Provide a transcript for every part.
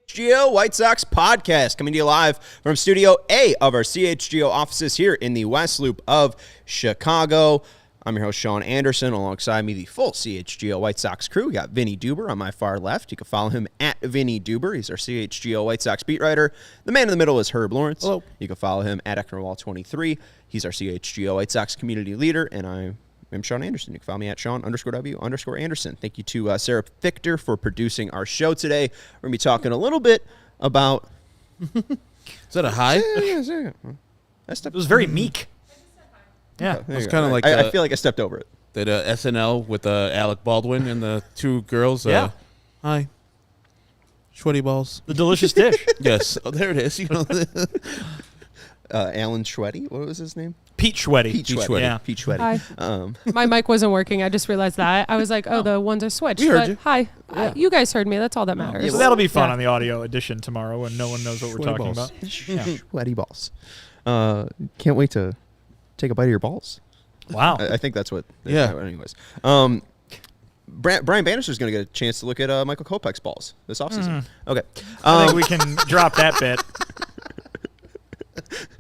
CHGO White Sox podcast coming to you live from Studio A of our CHGO offices here in the West Loop of Chicago. I'm your host, Sean Anderson. Alongside me, the full CHGO White Sox crew. We got Vinnie Duber on my far left. You can follow him at Vinnie Duber. He's our CHGO White Sox beat writer. The man in the middle is Herb Lawrence. Hello. You can follow him at Ecknerwall23. He's our CHGO White Sox community leader, and I'm Sean Anderson. You can follow me at Sean_W_Anderson. Thank you to Sarah Victor for producing our show today. We're going to be talking a little bit about... Is that a high? Yeah. It was very meek. Yeah. Okay, It's kind of like I feel like I stepped over it. that SNL with Alec Baldwin and the two girls. Yeah. Hi. Sweaty balls. The delicious dish. Yes. Oh, there it is. You know. Alan Schwetty, what was his name? Pete Schwetty. Pete Schwetty. Yeah. Pete Schwetty. Hi. My mic wasn't working. I just realized that. I was like, oh, the ones are switched. We heard but you. hi. Yeah. You guys heard me. That's all that matters. Yeah, So that'll be fun Yeah. on the audio edition tomorrow when no one knows what we're Sweaty talking balls. about. Yeah. Schwetty balls. Can't wait to take a bite of your balls. Wow. I think that's what... Yeah. Anyways. Brian Bannister is going to get a chance to look at Michael Kopech's balls this offseason. Okay. I think we can drop that bit.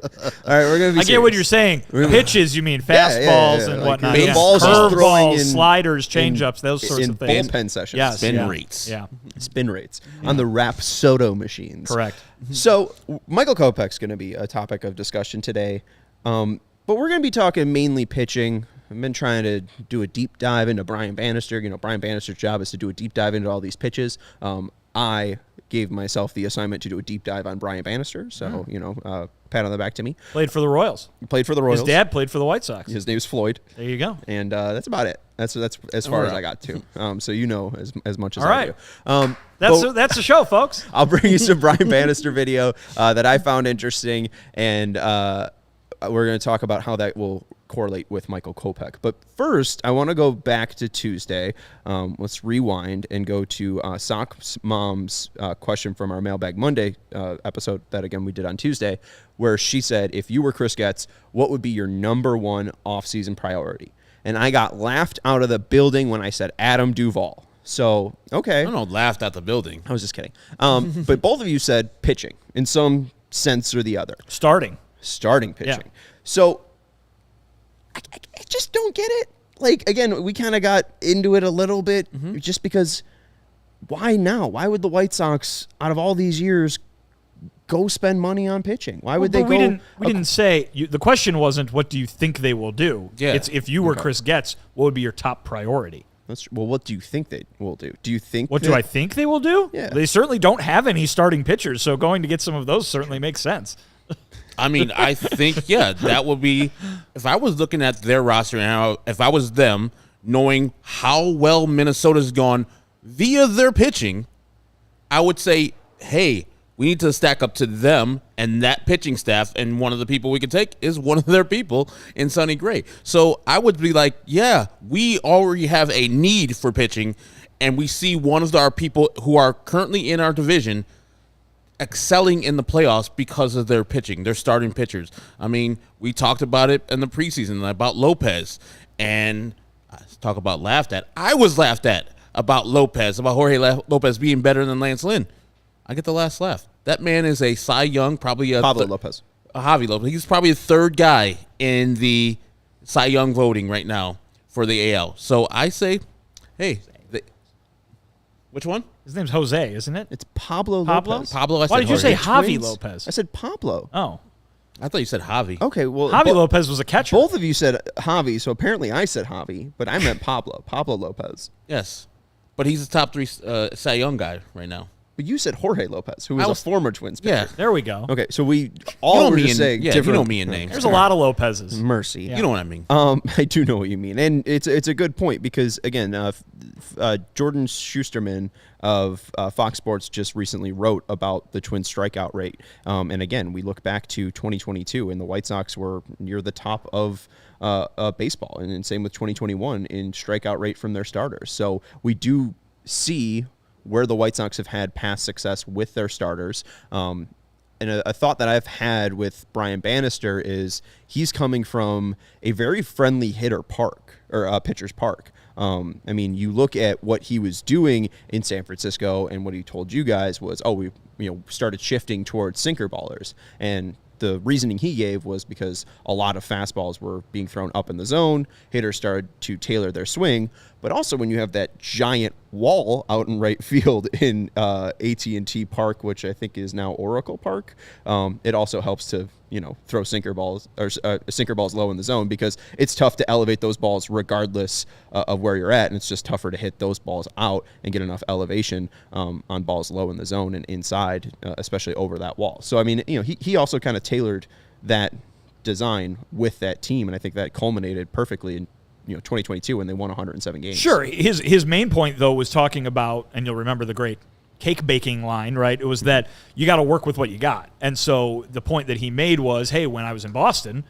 All right, we're going to be I get what you're saying. Pitches, you mean Yeah, fastballs yeah. and Like, whatnot. the Yeah. balls he's throwing Curveballs, in- sliders, changeups, those sorts in of things. bullpen sessions. Yes, Spin yeah. rates. Yeah. Spin rates on the Rapsodo machines. Correct. So Michael Kopech's going to be a topic of discussion today, but we're going to be talking mainly pitching. I've been trying to do a deep dive into Brian Bannister. You know, Brian Bannister's job is to do a deep dive into all these pitches. I gave myself the assignment to do a deep dive on Brian Bannister, so pat on the back to me. Played for the Royals. He played for the Royals. His dad played for the White Sox. His name's Floyd, There you go. and that's about it. That's as far as I got to. So you know as much as All I right. do. That's the show, folks. I'll bring you some Brian Bannister video that I found interesting, and we're going to talk about how that will correlate with Michael Kopech. But first, I want to go back to Tuesday. Let's rewind and go to Sox Mom's question from our Mailbag Monday episode that, again, we did on Tuesday, where she said, if you were Chris Getz, what would be your number one offseason priority? And I got laughed out of the building when I said Adam Duvall. So, okay. I don't know. Laughed at the building. I was just kidding. But both of you said pitching in some sense or the other. Starting Starting pitching. Yeah. So I just don't get it. Like, again, we kind of got into it a little bit just because why now? Why would the White Sox, out of all these years, go spend money on pitching? Why would they But go? we didn't say the question wasn't what do you think they will do. Yeah. It's if you were Chris Getz, what would be your top priority? Well, what do you think they will do? Do you think What do I think they will do? Yeah. They certainly don't have any starting pitchers, so going to get some of those certainly makes sense. I mean, I think, that would be, if I was looking at their roster and if I was them, knowing how well Minnesota's gone via their pitching, I would say, hey, we need to stack up to them and that pitching staff, and one of the people we could take is one of their people in Sonny Gray. So I would be like, yeah, we already have a need for pitching, and we see one of our people who are currently in our division excelling in the playoffs because of their pitching, their starting pitchers. I mean, we talked about it in the preseason about Lopez, and talk about laughed at. I was laughed at about Lopez, about Jorge Lopez being better than Lance Lynn. I get the last laugh. That man is a Cy Young, probably a Pablo Lopez. Javi Lopez. He's probably a third guy in the Cy Young voting right now for the AL. So I say, hey, which one? His name's Jose, isn't it? It's Pablo Pablo? Lopez. Pablo. I said Why did you say Jorge. Javi Twins? Lopez? I said Pablo. Oh, I thought you said Javi. Okay, well, Javi Lopez was a catcher. both of you said Javi, so apparently I said Javi, but I meant Pablo. Pablo Lopez. Yes, but he's the top three Cy Young guy right now. But you said Jorge Lopez, who was a former Twins pitcher. Yeah. There we go. Okay, so we all were just saying different. You know me in names. There's a lot of Lopez's. Mercy. You know what I mean. I do know what you mean, and it's a good point because again, Jordan Schusterman of Fox Sports just recently wrote about the Twins strikeout rate, and again, we look back to 2022, and the White Sox were near the top of baseball, and same with 2021 in strikeout rate from their starters. So we do see where the White Sox have had past success with their starters. And a thought that I've had with Brian Bannister is he's coming from a very friendly pitcher's park. I mean, you look at what he was doing in San Francisco, and what he told you guys was, we started shifting towards sinker ballers. And the reasoning he gave was because a lot of fastballs were being thrown up in the zone. Hitters started to tailor their swing. But also when you have that giant wall out in right field in AT&T Park, which I think is now Oracle Park, it also helps to, throw sinker balls low in the zone, because it's tough to elevate those balls regardless of where you're at. And it's just tougher to hit those balls out and get enough elevation on balls low in the zone and inside, especially over that wall. So, I mean, he also kind of tailored that design with that team. And I think that culminated perfectly in 2022 when they won 107 games. Sure. His main point, though, was talking about, and you'll remember the great cake baking line, right? It was that you got to work with what you got. And so the point that he made was, hey, when I was in Boston,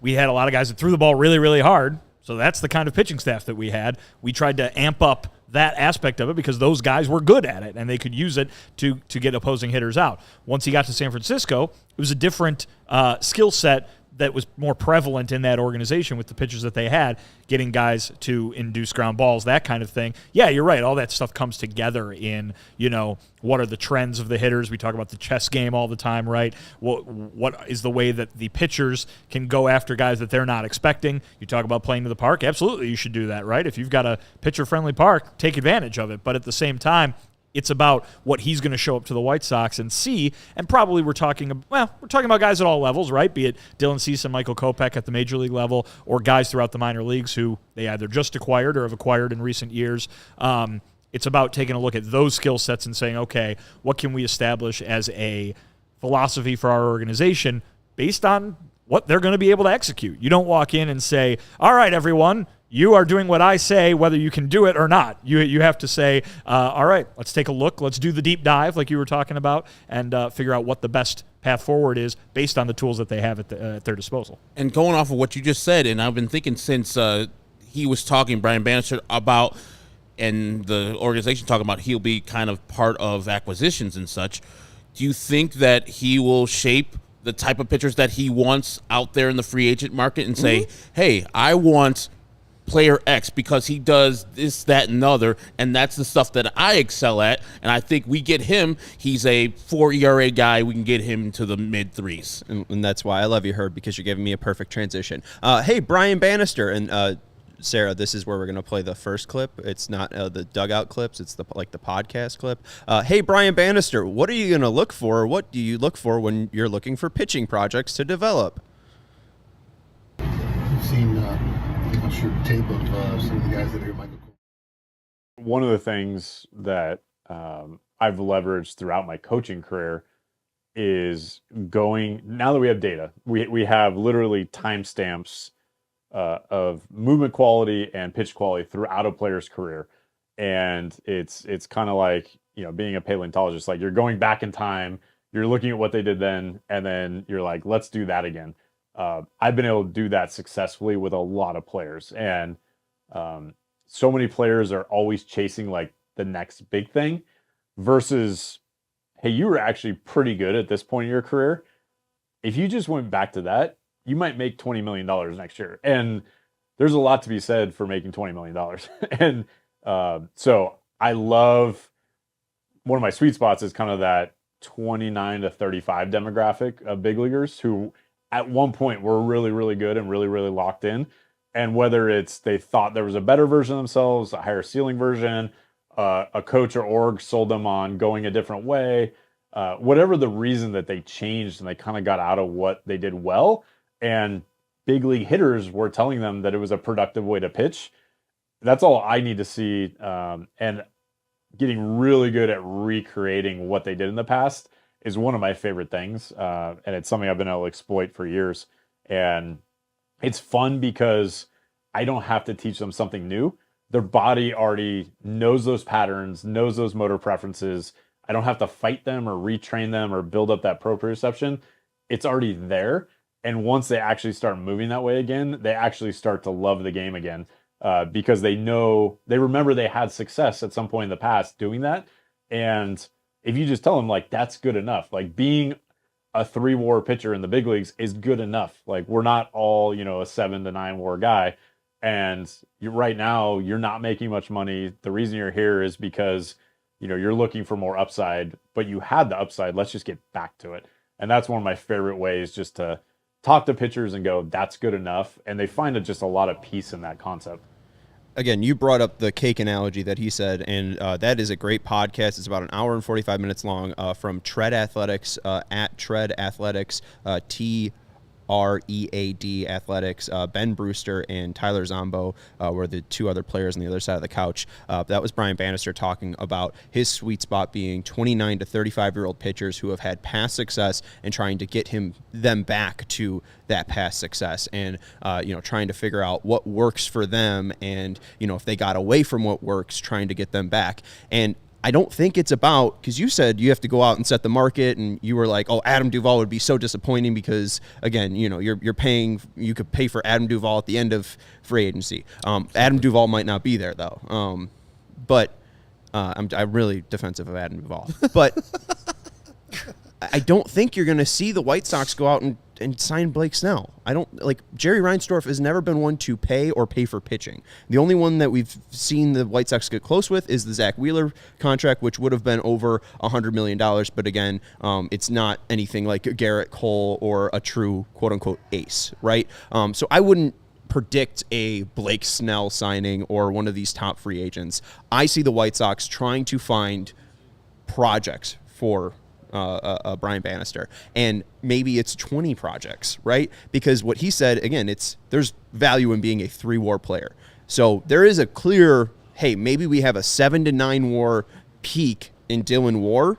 we had a lot of guys that threw the ball really, really hard. So that's the kind of pitching staff that we had. We tried to amp up that aspect of it because those guys were good at it and they could use it to get opposing hitters out. Once he got to San Francisco, it was a different skill set that was more prevalent in that organization with the pitchers that they had, getting guys to induce ground balls, that kind of thing. Yeah, you're right. All that stuff comes together in, what are the trends of the hitters? We talk about the chess game all the time, right? What is the way that the pitchers can go after guys that they're not expecting? You talk about playing to the park. Absolutely, you should do that, right? If you've got a pitcher-friendly park, take advantage of it. But at the same time, it's about what he's going to show up to the White Sox and see, and probably we're talking about guys at all levels, right? Be it Dylan Cease and Michael Kopech at the major league level, or guys throughout the minor leagues who they either just acquired or have acquired in recent years. It's about taking a look at those skill sets and saying, okay, what can we establish as a philosophy for our organization based on what they're going to be able to execute? You don't walk in and say, all right, everyone, you are doing what I say, whether you can do it or not. You have to say, all right, let's take a look. Let's do the deep dive like you were talking about and figure out what the best path forward is based on the tools that they have at their disposal. And going off of what you just said, and I've been thinking since he was talking, Brian Bannister, about, and the organization talking about he'll be kind of part of acquisitions and such, do you think that he will shape the type of pitchers that he wants out there in the free agent market and say, hey, I want player X because he does this, that, and other, and that's the stuff that I excel at, and I think we get him. He's a 4 ERA guy. We can get him to the mid-threes. And that's why I love you, Herb, because you're giving me a perfect transition. Hey, Brian Bannister, and Sarah, this is where we're going to play the first clip. It's not the dugout clips. It's the podcast clip. Hey, Brian Bannister, what are you going to look for? What do you look for when you're looking for pitching projects to develop? You've seen tape of some of the guys that are Michael Kopech. One of the things that I've leveraged throughout my coaching career is going, now that we have data, we have literally timestamps of movement quality and pitch quality throughout a player's career. And it's kind of like, being a paleontologist, like you're going back in time, you're looking at what they did then, and then you're like, let's do that again. I've been able to do that successfully with a lot of players. And so many players are always chasing like the next big thing versus, hey, you were actually pretty good at this point in your career. If you just went back to that, you might make $20 million next year. And there's a lot to be said for making $20 million. And so I love, one of my sweet spots is kind of that 29 to 35 demographic of big leaguers who at one point were really, really good and really, really locked in. And whether it's they thought there was a better version of themselves, a higher ceiling version, a coach or org sold them on going a different way, whatever the reason that they changed and they kind of got out of what they did well, and big league hitters were telling them that it was a productive way to pitch. That's all I need to see. And getting really good at recreating what they did in the past is one of my favorite things. And it's something I've been able to exploit for years. And it's fun because I don't have to teach them something new. Their body already knows those patterns, knows those motor preferences. I don't have to fight them or retrain them or build up that proprioception. It's already there. And once they actually start moving that way again, they actually start to love the game again. Because they remember they had success at some point in the past doing that. And if you just tell them, like, that's good enough, like being a 3-WAR pitcher in the big leagues is good enough. Like, we're not all, a 7 to 9 WAR guy. And right now you're not making much money. The reason you're here is because, you're looking for more upside, but you had the upside. Let's just get back to it. And that's one of my favorite ways, just to talk to pitchers and go, that's good enough. And they find just a lot of peace in that concept. Again, you brought up the cake analogy that he said, and that is a great podcast. It's about an hour and 45 minutes long from Tread Athletics, at Tread Athletics, TREAD Athletics. Ben Brewster and Tyler Zombo were the two other players on the other side of the couch. That was Brian Bannister talking about his sweet spot being 29 to 35-year-old pitchers who have had past success and trying to get them back to that past success, and trying to figure out what works for them, and if they got away from what works, trying to get them back. And I don't think it's about, because you said you have to go out and set the market, and you were like, oh, Adam Duvall would be so disappointing because, again, you're paying, you could pay for Adam Duvall at the end of free agency. Adam Duvall might not be there though, but I'm really defensive of Adam Duvall, but I don't think you're going to see the White Sox go out and sign Blake Snell. I don't like Jerry Reinsdorf has never been one to pay for pitching. The only one that we've seen the White Sox get close with is the Zach Wheeler contract, which would have been over $100 million. But again, it's not anything like Garrett Cole or a true quote unquote ace, right? So I wouldn't predict a Blake Snell signing or one of these top free agents. I see the White Sox trying to find projects for Brian Bannister, and maybe it's 20 projects, right? Because what he said, again, there's value in being a 3-WAR player. So there is a clear, hey, maybe we have a 7 to 9 WAR peak in Dylan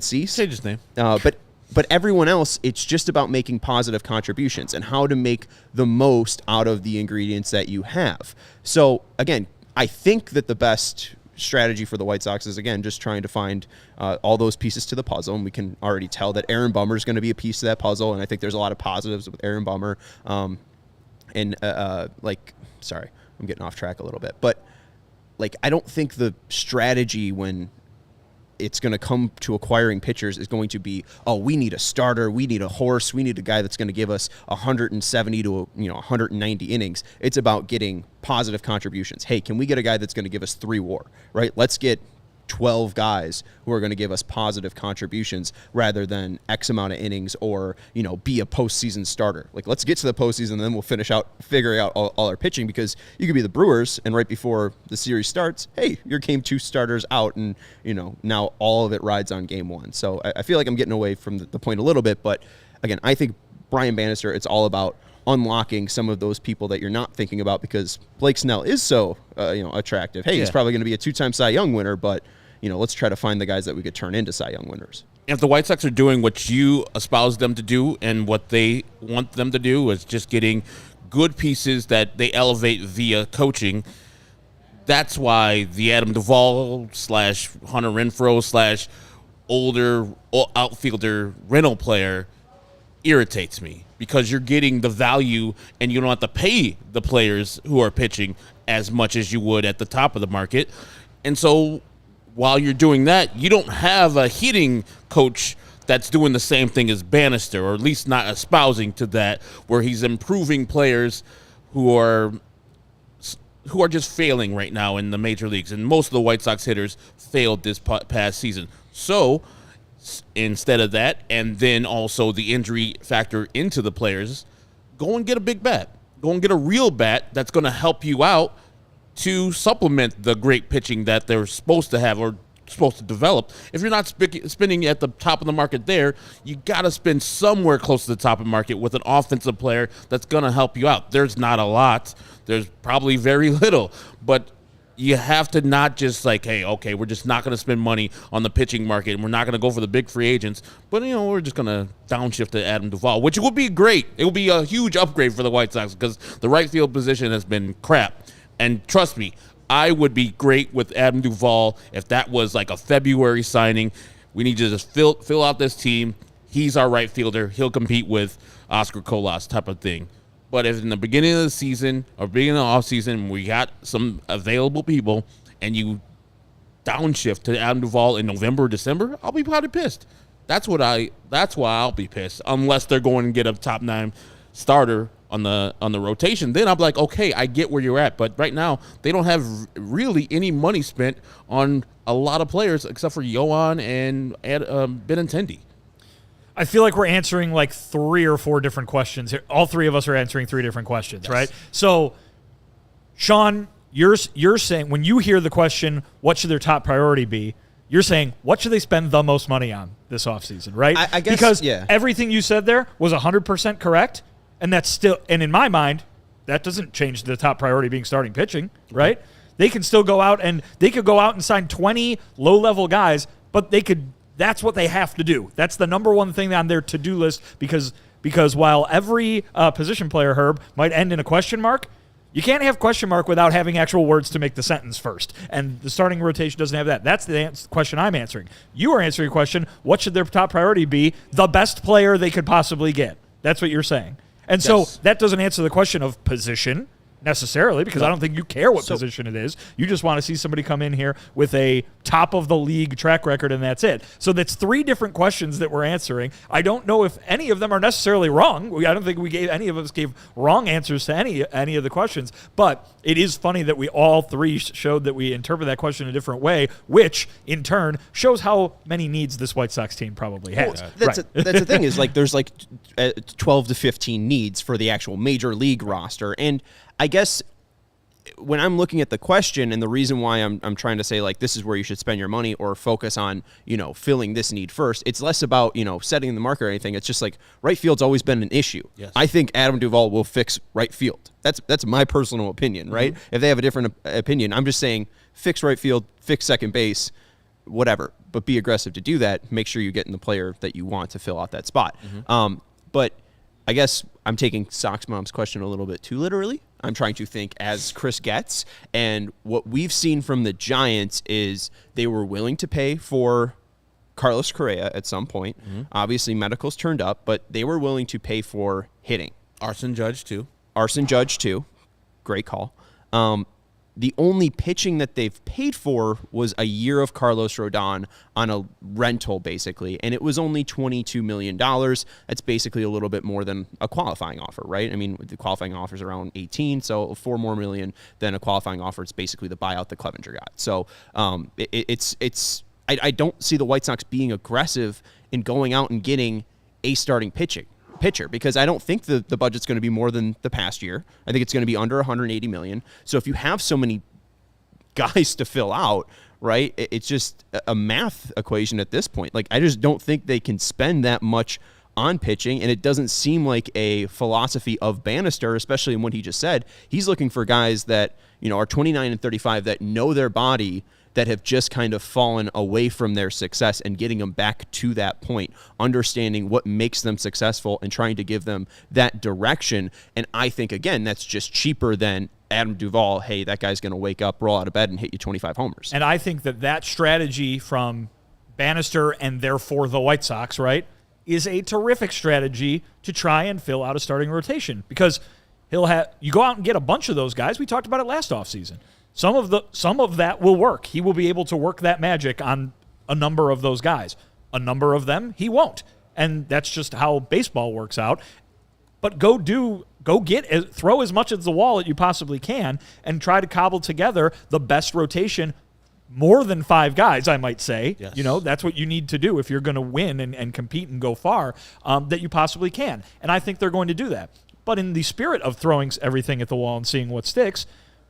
Cease. Change his name. But everyone else, it's just about making positive contributions and how to make the most out of the ingredients that you have. So again, I think that the best strategy for the White Sox is, again, just trying to find all those pieces to the puzzle, and we can already tell that Aaron Bummer is going to be a piece of that puzzle, and I think there's a lot of positives with Aaron Bummer. Sorry, I'm getting off track a little bit, but I don't think the strategy when it's going to come to acquiring pitchers is going to be, oh, we need a starter, we need a horse, we need a guy that's going to give us 170 to 190 innings. It's about getting positive contributions. Hey, can we get a guy that's going to give us 3 WAR, right? Let's get 12 guys who are going to give us positive contributions rather than X amount of innings or, be a postseason starter. Let's get to the postseason, and then we'll finish out figuring out all our pitching, because you could be the Brewers and right before the series starts, hey, your game 2 starters out, and, now all of it rides on game 1. So I feel like I'm getting away from the point a little bit, but again, I think Brian Bannister, it's all about unlocking some of those people that you're not thinking about, because Blake Snell is so attractive. Hey, he's probably going to be a 2-time Cy Young winner, but let's try to find the guys that we could turn into Cy Young winners. If the White Sox are doing what you espouse them to do and what they want them to do is just getting good pieces that they elevate via coaching, that's why the Adam Duvall / Hunter Renfroe / older outfielder rental player irritates me, because you're getting the value and you don't have to pay the players who are pitching as much as you would at the top of the market. And so while you're doing that, you don't have a hitting coach that's doing the same thing as Bannister, or at least not espousing to that, where he's improving players who are just failing right now in the major leagues. And most of the White Sox hitters failed this past season. So instead of that, and then also the injury factor into the players, go and get a big bat. Go and get a real bat that's going to help you out to supplement the great pitching that they're supposed to have or supposed to develop. If you're not spending at the top of the market there, you got to spend somewhere close to the top of the market with an offensive player that's going to help you out. There's not a lot. There's probably very little. But you have to not just like, hey, okay, we're just not going to spend money on the pitching market, and we're not going to go for the big free agents, but, we're just going to downshift to Adam Duvall, which would be great. It would be a huge upgrade for the White Sox because the right field position has been crap. And trust me, I would be great with Adam Duvall if that was like a February signing. We need to just fill out this team. He's our right fielder. He'll compete with Oscar Colas type of thing. But if in the beginning of the season or beginning of the offseason we got some available people and you downshift to Adam Duvall in November or December, I'll be probably pissed. That's why I'll be pissed, unless they're going to get a top 9 starter on the rotation. Then I'm like, okay, I get where you're at. But right now they don't have really any money spent on a lot of players except for Yohan and Benintendi. I feel like we're answering like 3 or 4 different questions here. All 3 of us are answering 3 different questions, right? So, Sean, you're saying when you hear the question, what should their top priority be? You're saying, what should they spend the most money on this offseason, right? I guess, because yeah. Everything you said there was 100% correct, and that's still, and in my mind, that doesn't change the top priority being starting pitching, right? They can still go out and sign 20 low-level guys, but that's what they have to do. That's the number one thing on their to-do list because while every position player, Herb, might end in a question mark, you can't have question mark without having actual words to make the sentence first. And the starting rotation doesn't have that. That's the question I'm answering. You are answering a question, what should their top priority be? The best player they could possibly get. That's what you're saying. And so that doesn't answer the question of position necessarily, because I don't think you care what position it is. You just want to see somebody come in here with a top-of-the-league track record, and that's it. So that's 3 different questions that we're answering. I don't know if any of them are necessarily wrong. I don't think any of us gave wrong answers to any of the questions, but it is funny that we all 3 showed that we interpret that question a different way, which, in turn, shows how many needs this White Sox team probably has. Well, that's the thing is, like, there's like 12 to 15 needs for the actual major league roster, and I guess when I'm looking at the question and the reason why I'm trying to say, like, this is where you should spend your money or focus on, filling this need first, it's less about, setting the market or anything. It's just like right field's always been an issue. Yes. I think Adam Duvall will fix right field. That's my personal opinion, right? Mm-hmm. If they have a different opinion, I'm just saying fix right field, fix second base, whatever. But be aggressive to do that. Make sure you get in the player that you want to fill out that spot. Mm-hmm. But I guess I'm taking Sox Mom's question a little bit too literally. I'm trying to think as Chris Getz, and what we've seen from the Giants is they were willing to pay for Carlos Correa at some point. Mm-hmm. Obviously, medicals turned up, but they were willing to pay for hitting. Arson Judge, too. Great call. The only pitching that they've paid for was a year of Carlos Rodon on a rental, basically, and it was only $22 million. That's basically a little bit more than a qualifying offer, right? I mean, the qualifying offer is around 18, so $4 more million than a qualifying offer. It's basically the buyout that Clevenger got. So I don't see the White Sox being aggressive in going out and getting a starting pitcher, because I don't think the budget's going to be more than the past year. I think it's going to be under $180 million. So if you have so many guys to fill out, right, it's just a math equation at this point. Like, I just don't think they can spend that much on pitching, and it doesn't seem like a philosophy of Bannister, especially in what he just said. He's looking for guys that, are 29 and 35 that know their body, that have just kind of fallen away from their success, and getting them back to that point, understanding what makes them successful and trying to give them that direction. And I think, again, that's just cheaper than Adam Duvall. Hey, that guy's going to wake up, roll out of bed, and hit you 25 homers. And I think that strategy from Bannister and therefore the White Sox, right, is a terrific strategy to try and fill out a starting rotation, because you go out and get a bunch of those guys. We talked about it last offseason. Some of that will work. He will be able to work that magic on a number of those guys. A number of them he won't. And that's just how baseball works out. But throw as much at the wall as you possibly can and try to cobble together the best rotation, more than 5 guys, I might say. Yes. That's what you need to do if you're going to win and compete and go far, that you possibly can. And I think they're going to do that. But in the spirit of throwing everything at the wall and seeing what sticks,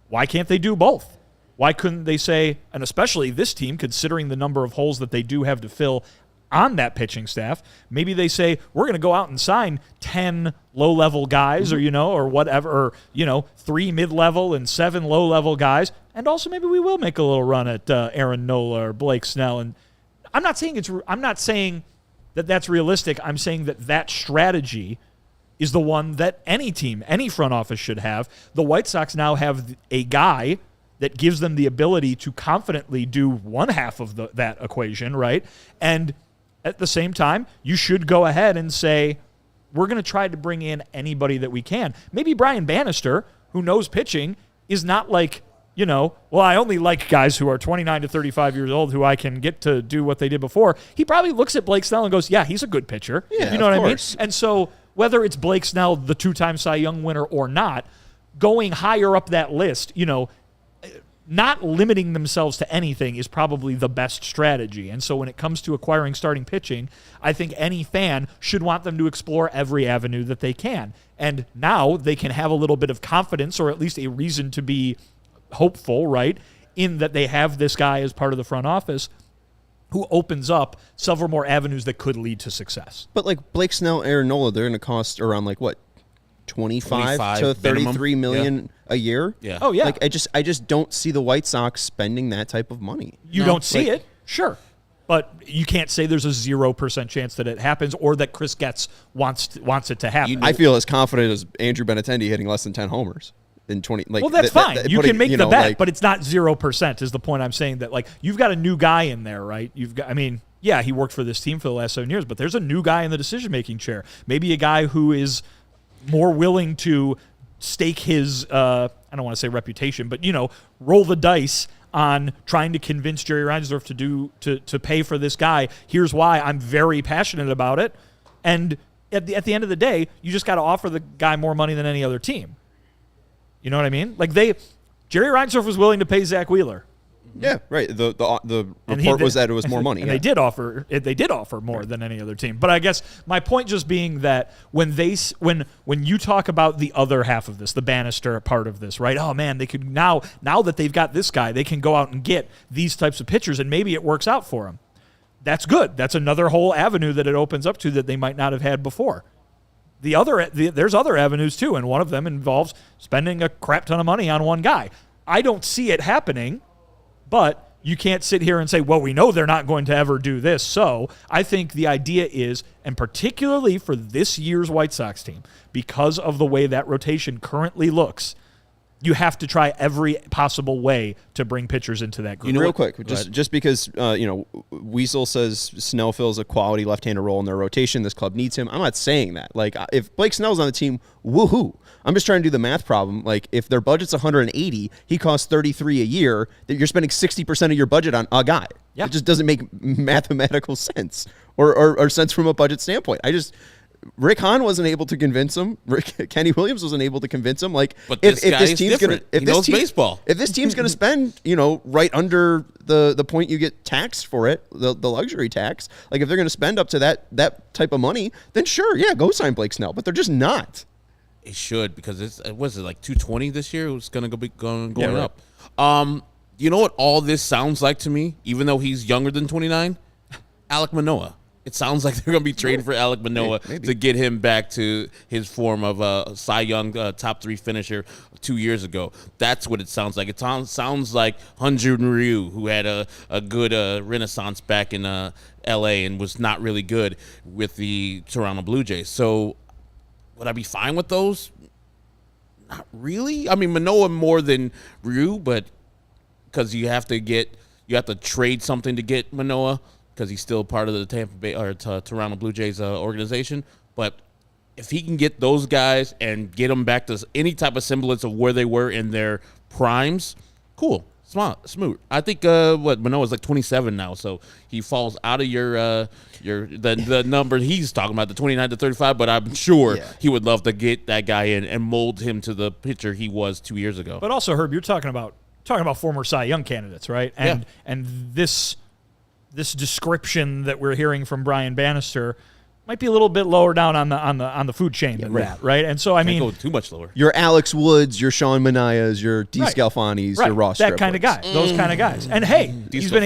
why can't they do both? Why couldn't they say, and especially this team, considering the number of holes that they do have to fill on that pitching staff, maybe they say, we're going to go out and sign 10 low-level guys, or whatever, or 3 mid-level and 7 low-level guys, And also maybe we will make a little run at Aaron Nola or Blake Snell. And I'm not saying that that's realistic. I'm saying that strategy is the one that any team, any front office should have. The White Sox now have a guy that gives them the ability to confidently do one half of that equation, right? And at the same time, you should go ahead and say, we're going to try to bring in anybody that we can. Maybe Brian Bannister, who knows pitching, is not like, I only like guys who are 29 to 35 years old who I can get to do what they did before. He probably looks at Blake Snell and goes, yeah, he's a good pitcher. Yeah, you know what course. I mean? And so whether it's Blake Snell, the two-time Cy Young winner, or not, going higher up that list, not limiting themselves to anything is probably the best strategy. And so when it comes to acquiring starting pitching, I think any fan should want them to explore every avenue that they can. And now they can have a little bit of confidence, or at least a reason to be hopeful, right, in that they have this guy as part of the front office who opens up several more avenues that could lead to success. But like Blake Snell, Aaron Nola, they're going to cost around 25 to 33 million a year. Yeah. Oh yeah. I just don't see the White Sox spending that type of money. You don't see it, sure. But you can't say there's a 0% chance that it happens or that Chris Getz wants it to happen. I feel as confident as Andrew Benintendi hitting less than 10 homers in 20. Well, that's fine. You can make the bet, but it's not 0%. Is the point I'm saying, that you've got a new guy in there, right? Yeah, he worked for this team for the last 7 years, but there's a new guy in the decision-making chair. Maybe a guy who is more willing to stake his, I don't want to say reputation, but, roll the dice on trying to convince Jerry Reinsdorf to pay for this guy. Here's why I'm very passionate about it. And at the end of the day, you just got to offer the guy more money than any other team. You know what I mean? Jerry Reinsdorf was willing to pay Zach Wheeler. Yeah, right. The report was that it was more money. And they did offer more than any other team. But I guess my point just being that when you talk about the other half of this, the Bannister part of this, right? Oh man, they could now that they've got this guy, they can go out and get these types of pitchers, and maybe it works out for them. That's good. That's another whole avenue that it opens up to that they might not have had before. There's other avenues too, and one of them involves spending a crap ton of money on one guy. I don't see it happening. But you can't sit here and say, well, we know they're not going to ever do this. So I think the idea is, and particularly for this year's White Sox team, because of the way that rotation currently looks, you have to try every possible way to bring pitchers into that group. Real quick, just because Weasel says Snell fills a quality left-handed role in their rotation, this club needs him. I'm not saying that. If Blake Snell's on the team, woohoo! I'm just trying to do the math problem. If their budget's 180, he costs 33 a year. That you're spending 60% of your budget on a guy. Yeah. It just doesn't make mathematical sense or sense from a budget standpoint. Rick Hahn wasn't able to convince him. Kenny Williams wasn't able to convince him. But this guy is different. He knows baseball. If this team's going to spend, right under the point you get taxed for it, the luxury tax, if they're going to spend up to that type of money, then sure, yeah, go sign Blake Snell. But they're just not. It should, because it was 220 this year. It was going to be going up. You know what all this sounds like to me, even though he's younger than 29? Alek Manoah. It sounds like they're going to be trading for Alek Manoah to get him back to his form of a Cy Young top 3 finisher 2 years ago. That's what it sounds like. It sounds like Hyunjin Ryu, who had a good renaissance back in L.A. and was not really good with the Toronto Blue Jays. So would I be fine with those? Not really. I mean, Manoah more than Ryu, but because you have to trade something to get Manoah, because he's still part of the Tampa Bay or Toronto Blue Jays organization. But if he can get those guys and get them back to any type of semblance of where they were in their primes, cool, smooth. I think Manoah's 27 now, so he falls out of the number he's talking about, the 29 to 35. But I'm sure he would love to get that guy in and mold him to the pitcher he was 2 years ago. But also, Herb, you're talking about former Cy Young candidates, right? And this description that we're hearing from Brian Bannister might be a little bit lower down on the food chain than that, right? And so Can't go too much lower. Your Alex Woods, your Sean Manayas, your DeScalfanis, your Ross that Striplers. kind of guy, those kind of guys. And hey, he's been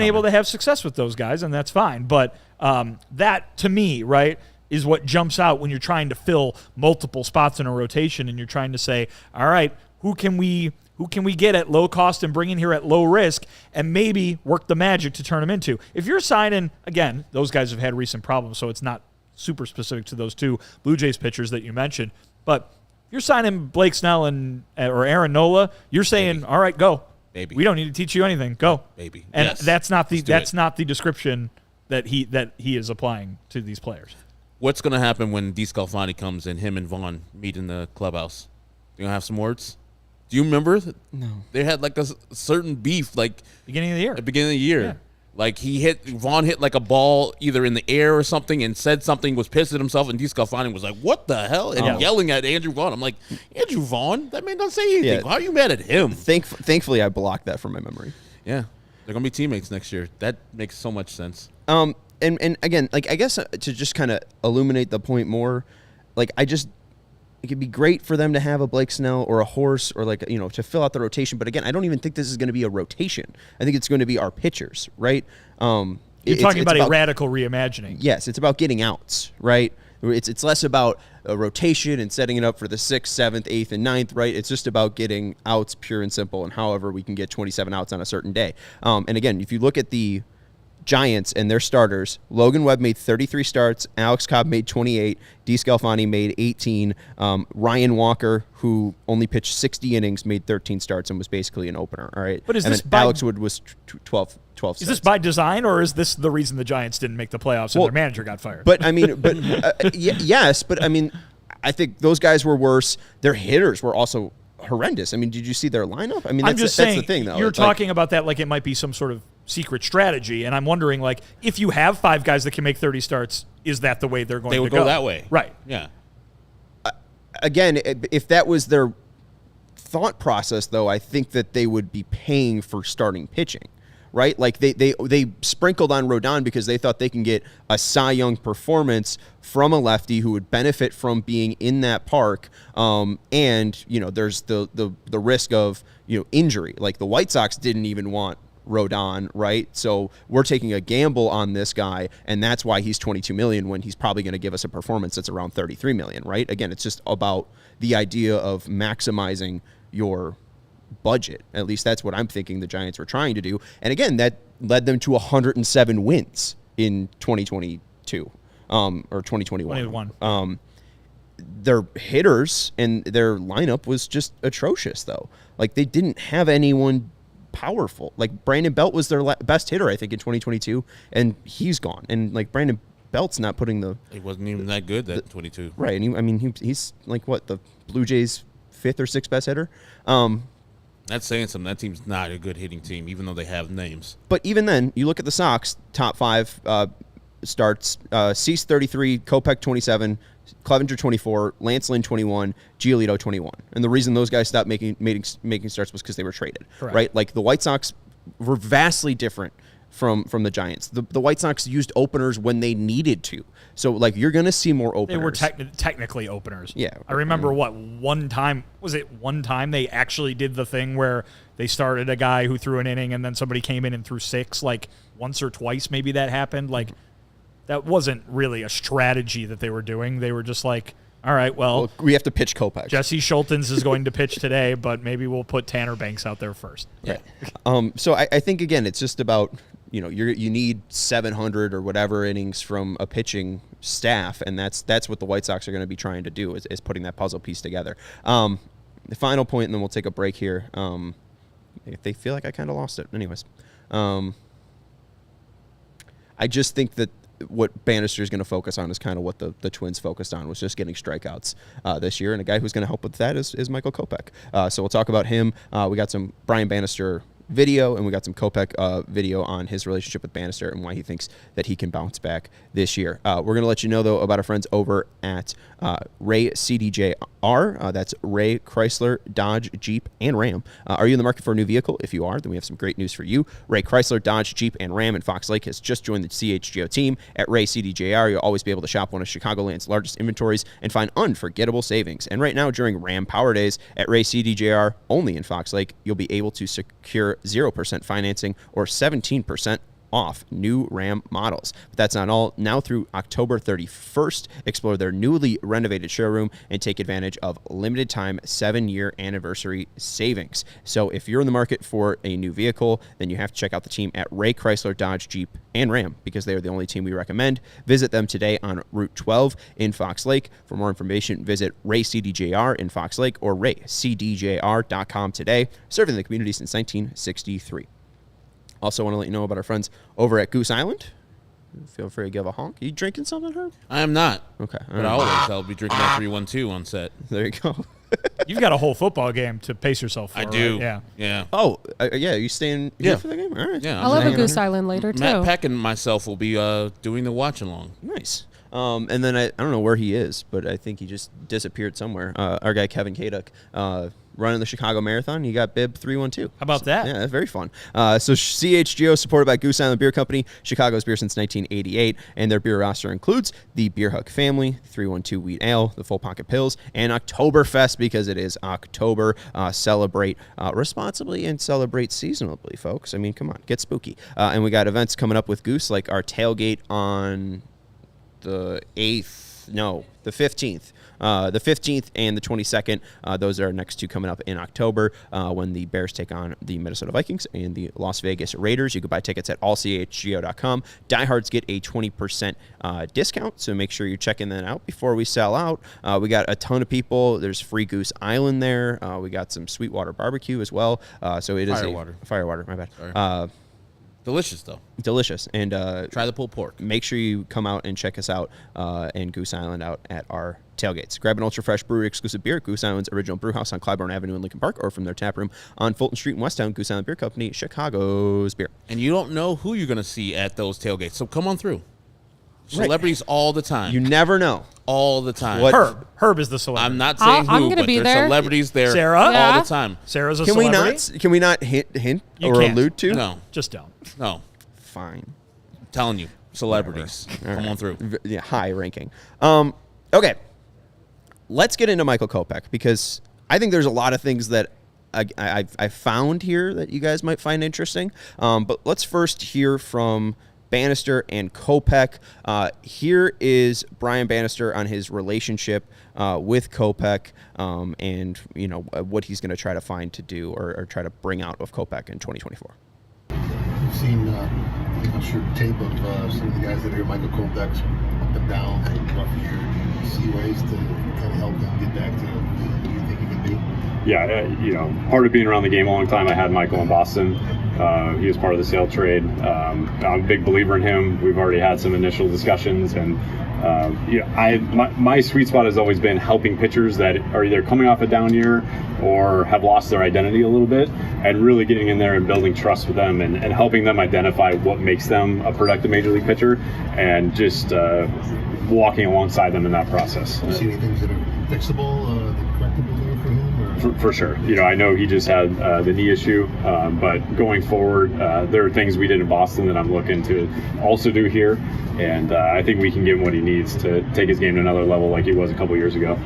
able to have success with those guys, and that's fine. But that to me, right, is what jumps out when you're trying to fill multiple spots in a rotation, and you're trying to say, all right, who can we Who can we get at low cost and bring in here at low risk and maybe work the magic to turn them into? If you're signing, again, those guys have had recent problems, so it's not super specific to those two Blue Jays pitchers that you mentioned. But if you're signing Blake Snell or Aaron Nola, you're saying, all right, go. Baby. We don't need to teach you anything. Go. Baby. And Yes. that's not Let's do it. the description that he is applying to these players. What's going to happen when DeScalfani comes and him and Vaughn meet in the clubhouse? You going to have some words? Do you remember? No. They had like a certain beef, like Beginning of the year. at the beginning of the year. Yeah. Like Vaughn hit like a ball either in the air or something and said something, was pissed at himself, and DeScalfani was like, what the hell? And yelling at Andrew Vaughn. I'm like, Andrew Vaughn? That man doesn't say anything. Yeah. How are you mad at him? Thankfully, I blocked that from my memory. Yeah. They're going to be teammates next year. That makes so much sense. And again, like I guess to just kind of illuminate the point more, like it could be great for them to have a Blake Snell or a Horse or like, to fill out the rotation. But again, I don't even think this is going to be a rotation. I think it's going to be our pitchers, right? You're talking about a radical reimagining. Yes, it's about getting outs, right? It's less about a rotation and setting it up for the 6th, 7th, 8th, and 9th, right? It's just about getting outs, pure and simple, and however we can get 27 outs on a certain day. And again, if you look at the Giants and their starters, Logan Webb made 33 starts, Alex Cobb made 28, DeScalfani made 18, Ryan Walker, who only pitched 60 innings, made 13 starts and was basically an opener, all right? But is and this then by- Alex Wood was 12 Is this by design, or is this the reason the Giants didn't make the playoffs and their manager got fired? But I mean, yes, but I mean, I think those guys were worse. Their hitters were also horrendous. I mean, did you see their lineup? I mean, that's the thing, though. You're talking about that like it might be some sort of secret strategy, and I'm wondering, like, if you have 5 guys that can make 30 starts, is that the way they're going to go? They would go that way. Right. Yeah. Again, if that was their thought process, though, I think that they would be paying for starting pitching, right? Like they sprinkled on Rodon because they thought they can get a Cy Young performance from a lefty who would benefit from being in that park. And there's the risk of injury. Like the White Sox didn't even want Rodon, right? So we're taking a gamble on this guy, and that's why he's $22 million when he's probably going to give us a performance that's around $33 million, right? Again, it's just about the idea of maximizing your budget. At least that's what I'm thinking the Giants were trying to do. And again, that led them to 107 wins in 2022 or 2021. Their hitters and their lineup was just atrocious, though. Like they didn't have anyone powerful. Like Brandon Belt was their best hitter, I think, in 2022, and he's gone. And like Brandon Belt's not putting the. He wasn't even that good that 22. Right. And he's like what, the Blue Jays' 5th or 6th best hitter. That's saying something. That team's not a good hitting team, even though they have names. But even then, you look at the Sox top 5 starts: Cease 33, Kopech 27, Clevenger 24, Lance Lynn 21, Giolito 21. And the reason those guys stopped making starts was because they were traded. Correct. Right? Like the White Sox were vastly different from the Giants. The White Sox used openers when they needed to. So like you're going to see more openers. They were technically openers. Yeah. I remember one time they actually did the thing where they started a guy who threw an inning and then somebody came in and threw 6, like once or twice maybe that happened. Like that wasn't really a strategy that they were doing. They were just like, all right, well we have to pitch Kopech. Jesse Schultens is going to pitch today, but maybe we'll put Tanner Banks out there first. Yeah. So I think, again, it's just about, you need 700 or whatever innings from a pitching staff, and that's what the White Sox are going to be trying to do is putting that puzzle piece together. The final point, and then we'll take a break here. If they feel like I kind of lost it. Anyways. I just think that what Bannister is going to focus on is kind of what the Twins focused on, was just getting strikeouts this year. And a guy who's going to help with that is Michael Kopech. So we'll talk about him. We got some Brian Bannister video, and we got some Kopech video on his relationship with Bannister and why he thinks that he can bounce back this year. We're going to let you know, though, about our friends over at Ray CDJR. That's Ray Chrysler, Dodge, Jeep, and Ram. Are you in the market for a new vehicle? If you are, then we have some great news for you. Ray Chrysler, Dodge, Jeep, and Ram in Fox Lake has just joined the CHGO team. At Ray CDJR, you'll always be able to shop one of Chicagoland's largest inventories and find unforgettable savings. And right now, during Ram Power Days at Ray CDJR, only in Fox Lake, you'll be able to secure 0% financing or 17% off new Ram models. But that's not all. Now through October 31st, explore their newly renovated showroom and take advantage of limited time 7-year anniversary savings. So if you're in the market for a new vehicle, then you have to check out the team at Ray Chrysler, Dodge, Jeep, and Ram, because they are the only team we recommend. Visit them today on Route 12 in Fox Lake. For more information, visit Ray CDJR in Fox Lake or raycdjr.com today, serving the community since 1963. Also want to let you know about our friends over at Goose Island. Feel free to give a honk. You drinking something, Herb? I am not. Okay. But I'll be drinking that 312 on set. There you go. You've got a whole football game to pace yourself for. I do. Right? Yeah. Yeah. Oh, yeah. You staying here Yeah. for the game? All right. Yeah. I'll have a hanging Goose out Island later, too. Matt Peck and myself will be doing the watch along. Nice. And then I don't know where he is, but I think he just disappeared somewhere. Our guy Kevin Kaduk, running the Chicago Marathon. He got bib 312. How about that? Yeah, that's very fun. So CHGO, supported by Goose Island Beer Company, Chicago's beer since 1988, and their beer roster includes the Beer Hug family, 312 Wheat Ale, the Full Pocket Pills, and Oktoberfest, because it is October. Celebrate responsibly and celebrate seasonably, folks. I mean, come on, get spooky. And we got events coming up with Goose, like our tailgate on the 15th. The 15th and the 22nd. Those are our next two coming up in October when the Bears take on the Minnesota Vikings and the Las Vegas Raiders. You can buy tickets at allchgo.com. Diehards get a 20% discount, so make sure you're checking that out before we sell out. We got a ton of people. There's free Goose Island there. We got some Sweetwater barbecue as well. So it is Firewater, my bad. Sorry. Delicious, though. Delicious. And try the pulled pork. Make sure you come out and check us out and Goose Island out at our tailgates. Grab an ultra-fresh brewery-exclusive beer at Goose Island's original brew house on Clybourne Avenue in Lincoln Park, or from their tap room on Fulton Street in Westtown. Goose Island Beer Company, Chicago's beer. And you don't know who you're going to see at those tailgates, so come on through. Celebrities all the time. You never know. All the time. What- Herb is the celebrity. I'm not saying I'm who, gonna but be there's there. celebrities there Sarah? all Yeah. the time. Sarah's a Can we celebrity. not? Can we not hint You or can't. allude to? No, Just don't. no. Fine. I'm telling you, celebrities. Come on through. Yeah, high ranking. Okay. Let's get into Michael Kopech, because I think there's a lot of things that I found here that you guys might find interesting. But let's first hear from Bannister and Kopech. Here is Brian Bannister on his relationship with Kopech, and what he's going to try to find to do or try to bring out of Kopech in 2024. We've seen, I'm sure, tape of some of the guys that are here. Michael Kopech's up and down, had a rough year. Do you see ways to kind of help him get back to who you think he can be? Yeah, part of being around the game a long time, I had Michael in Boston. He was part of the sale trade. I'm a big believer in him. We've already had some initial discussions, and my sweet spot has always been helping pitchers that are either coming off a down year or have lost their identity a little bit, and really getting in there and building trust with them and helping them identify what makes them a productive major league pitcher, and just walking alongside them in that process. Do you see any things that are fixable, correctable there for him? For sure. I know he just had the knee issue, but going forward, there are things we did in Boston that I'm looking to also do here, and I think we can give him what he needs to take his game to another level like he was a couple years ago.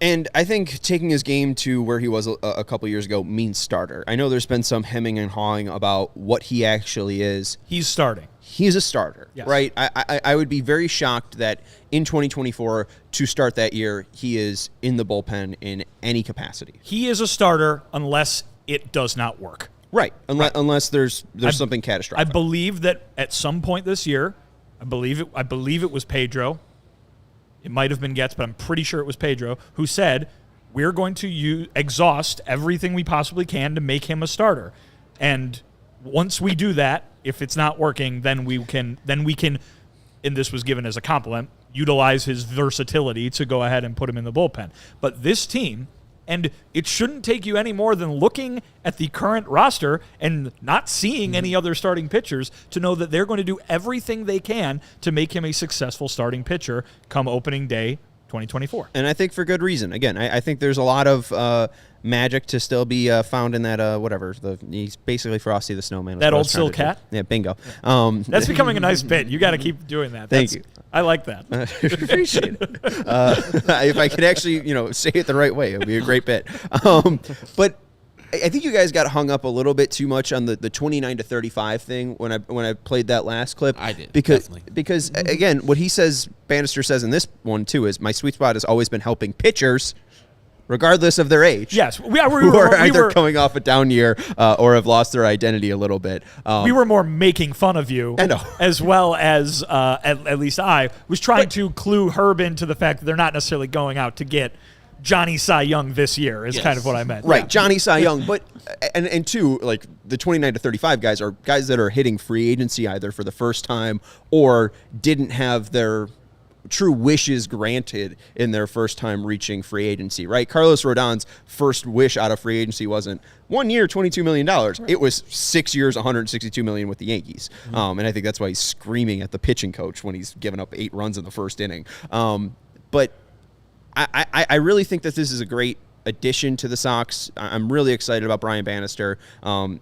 And I think taking his game to where he was a couple years ago means starter. I know there's been some hemming and hawing about what he actually is. He's starting. He's a starter, Yes. right? I would be very shocked that in 2024, to start that year, he is in the bullpen in any capacity. He is a starter unless it does not work. Right, unless there's something I catastrophic. believe that at some point this year, I believe it was Pedro. It might have been Getz, but I'm pretty sure it was Pedro who said, we're going to exhaust everything we possibly can to make him a starter. And once we do that, if it's not working, then we can, and this was given as a compliment, utilize his versatility to go ahead and put him in the bullpen. But this team, and it shouldn't take you any more than looking at the current roster and not seeing any other starting pitchers to know that they're going to do everything they can to make him a successful starting pitcher come opening day 2024. And I think for good reason. Again, I think there's a lot of magic to still be found in that, he's basically Frosty the Snowman. That old Sil Cat? Yeah, bingo. That's becoming a nice bit. You got to keep doing that. Thank you. I like that. Appreciate it. If I could actually, say it the right way, it would be a great bit. But I think you guys got hung up a little bit too much on the 29-35 thing when I played that last clip. I did, because definitely. Again, what he says, Bannister says in this one too, is my sweet spot has always been helping pitchers, regardless of their age. Yes, who are either coming off a down year or have lost their identity a little bit. We were more making fun of you, I know. as well as at least I was trying to clue Herb into the fact that they're not necessarily going out to get Johnny Cy Young this year is kind of what I meant. Right, Yeah. Johnny Cy Young, but and two, like the 29-35 guys are guys that are hitting free agency either for the first time or didn't have their true wishes granted in their first time reaching free agency, right? Carlos Rodon's first wish out of free agency wasn't 1 year, $22 million. It was 6 years, $162 million with the Yankees. And I think that's why he's screaming at the pitching coach when he's given up 8 runs in the first inning. But I really think that this is a great addition to the Sox. I'm really excited about Brian Bannister.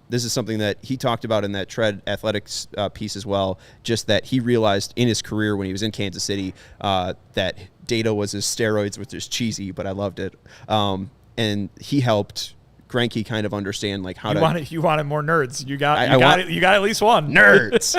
This is something that he talked about in that Tread Athletics piece as well, just that he realized in his career when he was in Kansas City that data was his steroids, which is cheesy, but I loved it. And he helped Greinke kind of understand like how You wanted more nerds. You got at least one. Nerds.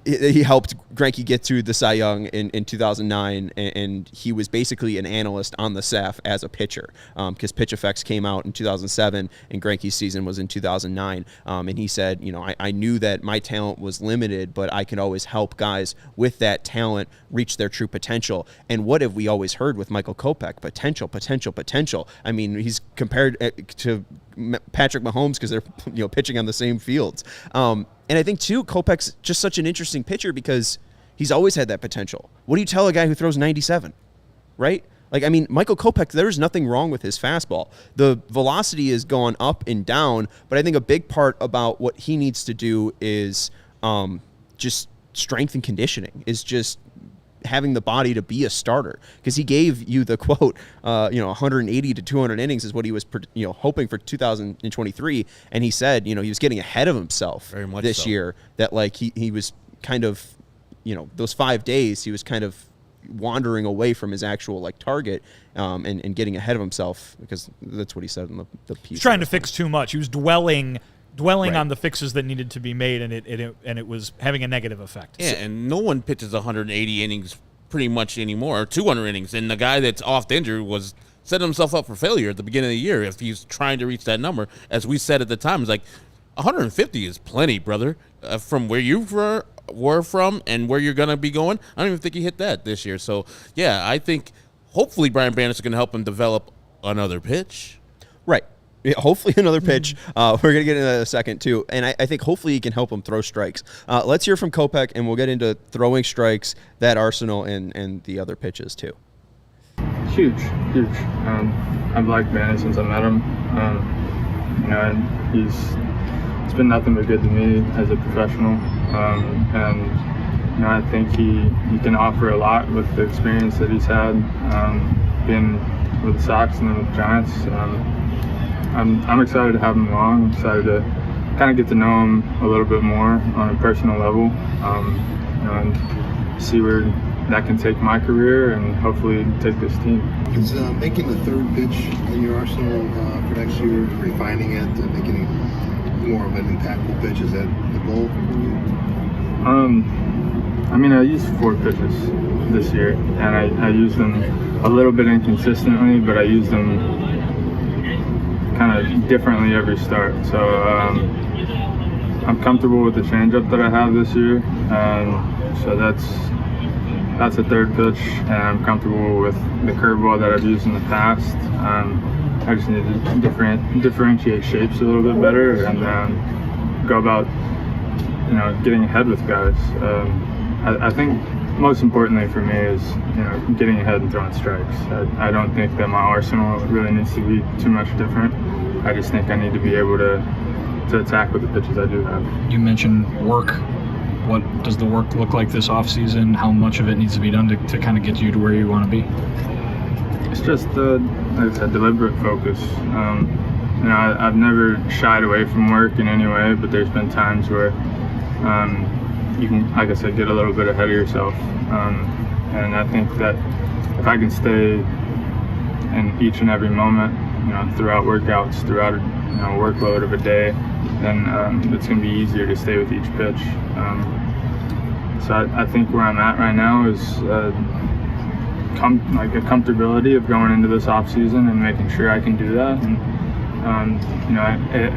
He helped Greinke get to the Cy Young in 2009, and he was basically an analyst on the staff as a pitcher because Pitch Effects came out in 2007 and Greinke's season was in 2009. And he said, I knew that my talent was limited, but I could always help guys with that talent reach their true potential. And what have we always heard with Michael Kopech? Potential, potential, potential. I mean, he's compared to Patrick Mahomes because they're pitching on the same fields. And I think, too, Kopech's just such an interesting pitcher because he's always had that potential. What do you tell a guy who throws 97, right? Like, I mean, Michael Kopech, there's nothing wrong with his fastball. The velocity is going up and down, but I think a big part about what he needs to do is just strength and conditioning, is just having the body to be a starter, because he gave you the quote, 180 to 200 innings is what he was, hoping for 2023. And he said, he was getting ahead of himself Very much this so. year, that like he was kind of, those 5 days he was kind of wandering away from his actual like target and getting ahead of himself, because that's what he said in the piece. He's trying to fix too much. He was dwelling Right. on the fixes that needed to be made, and it was having a negative effect. Yeah, and no one pitches 180 innings pretty much anymore, or 200 innings. And the guy that's off the injury was setting himself up for failure at the beginning of the year if he's trying to reach that number. As we said at the time, it's like 150 is plenty, brother, from where you were from and where you're going to be going. I don't even think he hit that this year. So, yeah, I think hopefully Brian Bannister can help him develop another pitch. Right. Yeah, hopefully another pitch. We're going to get into that in a second, too. And I think hopefully he can help him throw strikes. Let's hear from Kopech, and we'll get into throwing strikes, that arsenal, and the other pitches, too. Huge. I've liked Manny since I met him. And he's been nothing but good to me as a professional. And I think he can offer a lot with the experience that he's had being with the Sox and then with the Giants. I'm excited to have him along. I'm excited to kind of get to know him a little bit more on a personal level, and see where that can take my career and hopefully take this team. Is making the third pitch in your arsenal for next year, refining it, making it more of an impactful pitch, is that the goal for you? I used 4 pitches this year, and I used them a little bit inconsistently, but I used them kind of differently every start. So I'm comfortable with the changeup that I have this year, and so that's a third pitch, and I'm comfortable with the curveball that I've used in the past. I just need to differentiate shapes a little bit better and go about getting ahead with guys. I think most importantly for me is getting ahead and throwing strikes. I don't think that my arsenal really needs to be too much different. I just think I need to be able to attack with the pitches I do have. You mentioned work. What does the work look like this offseason? How much of it needs to be done to kind of get you to where you want to be? It's just a deliberate focus. I've never shied away from work in any way, but there's been times where you can, like I said, get a little bit ahead of yourself. And I think that if I can stay in each and every moment throughout workouts, throughout a workload of a day, then it's going to be easier to stay with each pitch. So I think where I'm at right now is a comfortability of going into this off season and making sure I can do that. And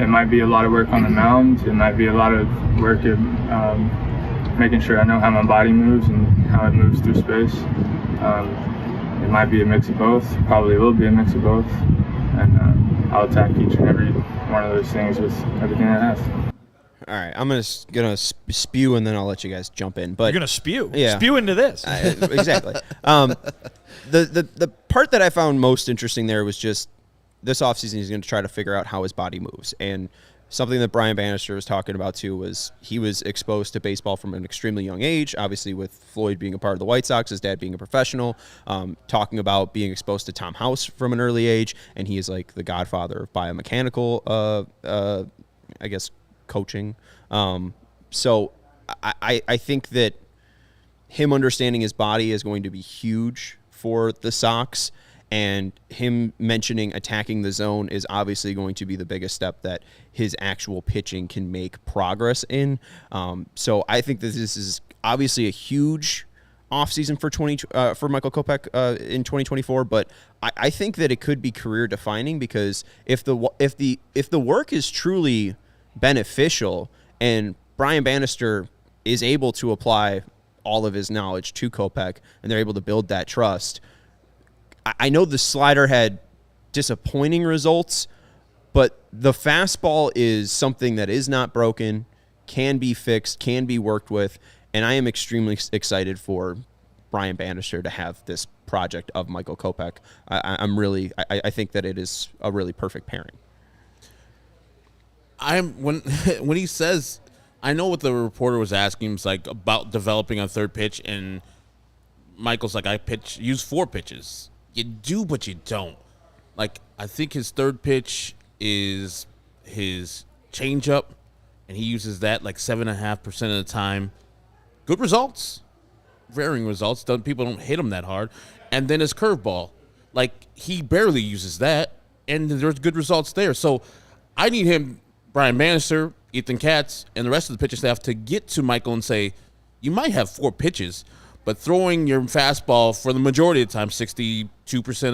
it might be a lot of work on the mound. It might be a lot of work at making sure I know how my body moves and how it moves through space. It might be a mix of both. Probably will be a mix of both. And I'll attack each and every one of those things with everything I have. All right, I'm gonna spew, and then I'll let you guys jump in. But you're gonna spew, yeah, spew into this. Exactly. The part that I found most interesting there was just this offseason he's going to try to figure out how his body moves, and something that Brian Bannister was talking about too was he was exposed to baseball from an extremely young age. Obviously, with Floyd being a part of the White Sox, his dad being a professional, talking about being exposed to Tom House from an early age, and he is like the godfather of biomechanical, I guess, coaching. So I think that him understanding his body is going to be huge for the Sox, and him mentioning attacking the zone is obviously going to be the biggest step that his actual pitching can make progress in. So I think that this is obviously a huge offseason for Michael Kopech in 2024, but I think that it could be career defining, because if the work is truly beneficial and Brian Bannister is able to apply all of his knowledge to Kopech and they're able to build that trust. I know the slider had disappointing results, but the fastball is something that is not broken, can be fixed, can be worked with, and I am extremely excited for Brian Bannister to have this project of Michael Kopech. I think that it is a really perfect pairing. When he says, I know what the reporter was asking him, it's like about developing a third pitch, and Michael's like, I use 4 pitches. You do, but you don't. Like, I think his third pitch is his changeup, and he uses that like 7.5% of the time. Good results, varying results. People don't hit him that hard. And then his curveball, like, he barely uses that, and there's good results there. So I need him, Brian Bannister, Ethan Katz, and the rest of the pitching staff to get to Michael and say, you might have 4 pitches, but throwing your fastball for the majority of the time, 62%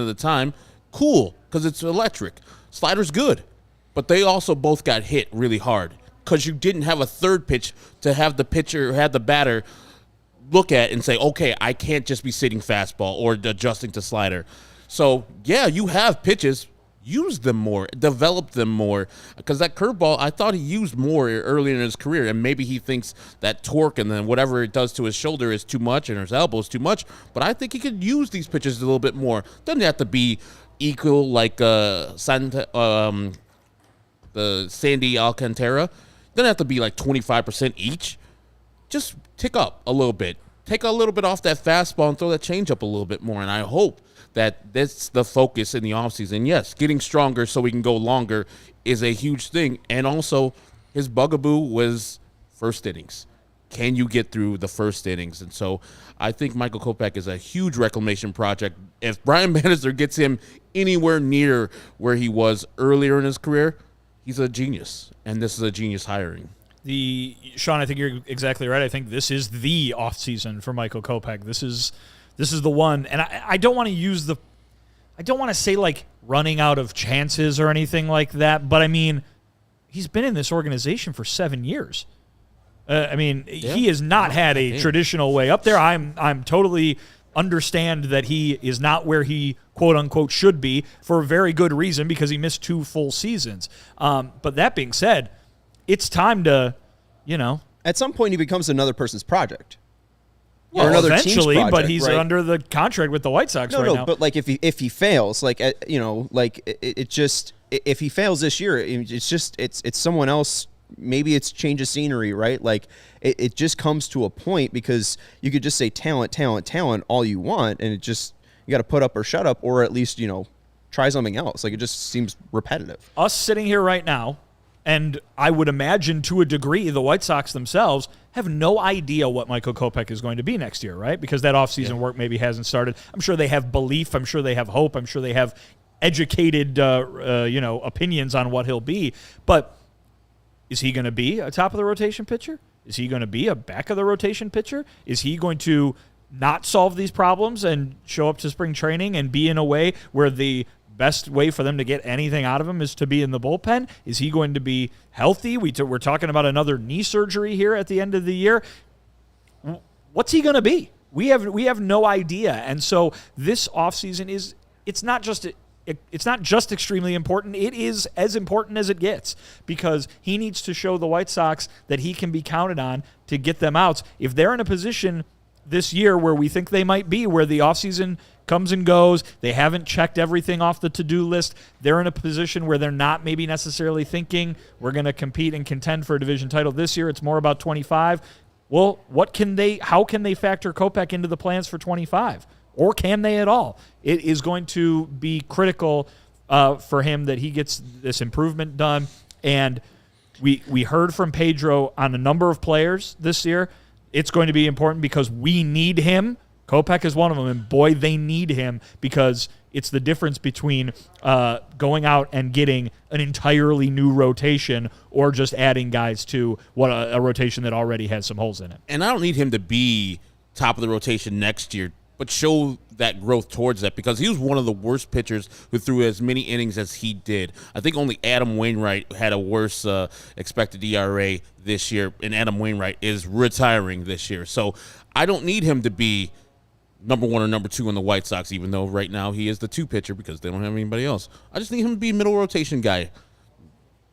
of the time, cool, because it's electric. Slider's good, but they also both got hit really hard because you didn't have a third pitch to have the pitcher, have the batter look at and say, okay, I can't just be sitting fastball or adjusting to slider. So, yeah, you have pitches. Use them more, develop them more, because that curveball, I thought he used more earlier in his career, and maybe he thinks that torque and then whatever it does to his shoulder is too much and his elbow is too much, but I think he could use these pitches a little bit more. Doesn't have to be equal like the Sandy Alcantara. Doesn't have to be like 25% each. Just tick up a little bit. Take a little bit off that fastball and throw that changeup a little bit more, and I hope that that's the focus in the offseason. Yes, getting stronger so we can go longer is a huge thing. And also, his bugaboo was first innings. Can you get through the first innings? And so I think Michael Kopech is a huge reclamation project. If Brian Bannister gets him anywhere near where he was earlier in his career, he's a genius. And this is a genius hiring. Sean, I think you're exactly right. I think this is the offseason for Michael Kopech. This is the one, and I don't want to I don't want to say like running out of chances or anything like that, but I mean, he's been in this organization for 7 years. He has not had a traditional way up there. I'm totally understand that he is not where he quote unquote should be for a very good reason, because he missed 2 full seasons. But that being said, it's time to, at some point he becomes another person's project. Well, or another eventually, team's project, but he's right? Under the contract with the White Sox right now. But like if he fails, like if he fails this year, it's someone else. Maybe it's change of scenery, right? Like it just comes to a point, because you could just say talent all you want, and you got to put up or shut up, or at least try something else. Like it just seems repetitive. Us sitting here right now, and I would imagine to a degree the White Sox themselves have no idea what Michael Kopech is going to be next year, right? Because that offseason work maybe hasn't started. I'm sure they have belief. I'm sure they have hope. I'm sure they have educated, opinions on what he'll be. But is he going to be a top of the rotation pitcher? Is he going to be a back of the rotation pitcher? Is he going to not solve these problems and show up to spring training and be in a way where the best way for them to get anything out of him is to be in the bullpen? Is he going to be healthy? We're talking about another knee surgery here at the end of the year. What's he going to be? We have no idea. And so this offseason it's not just extremely important. It is as important as it gets, because he needs to show the White Sox that he can be counted on to get them outs. If they're in a position this year where we think they might be, where the offseason comes and goes, they haven't checked everything off the to-do list, they're in a position where they're not maybe necessarily thinking we're going to compete and contend for a division title this year. It's more about 25. Well, how can they factor Kopech into the plans for 25? Or can they at all? It is going to be critical for him that he gets this improvement done. And we heard from Pedro on a number of players this year. It's going to be important because we need him. Kopech is one of them, and boy, they need him, because it's the difference between going out and getting an entirely new rotation or just adding guys to a rotation that already has some holes in it. And I don't need him to be top of the rotation next year, but show that growth towards that, because he was one of the worst pitchers who threw as many innings as he did. I think only Adam Wainwright had a worse expected ERA this year, and Adam Wainwright is retiring this year. So I don't need him to be number 1 or number 2 in the White Sox, even though right now he is the 2 pitcher because they don't have anybody else. I just need him to be a middle rotation guy.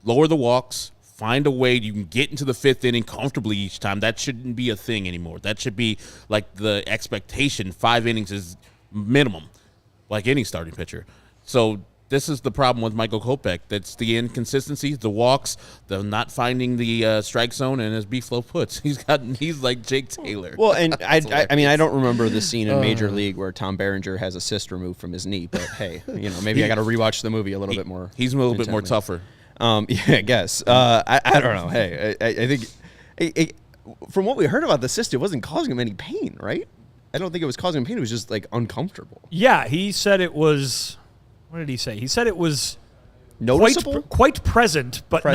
Lower the walks. Find a way you can get into the 5th inning comfortably each time. That shouldn't be a thing anymore. That should be like the expectation. 5 innings is minimum, like any starting pitcher. So this is the problem with Michael Kopech. That's the inconsistencies, the walks, the not finding the strike zone, and as B-Flow puts, he's like Jake Taylor. Well, and I don't remember the scene in Major League where Tom Berenger has a cyst removed from his knee, but hey, maybe I got to rewatch the movie a little bit more. He's a little bit more tougher. Yeah, I guess. I don't know. Hey, I think from what we heard about the cyst, it wasn't causing him any pain, right? I don't think it was causing him pain. It was just like uncomfortable. Yeah, he said it was. What did he say? He said it was noticeable, quite present, but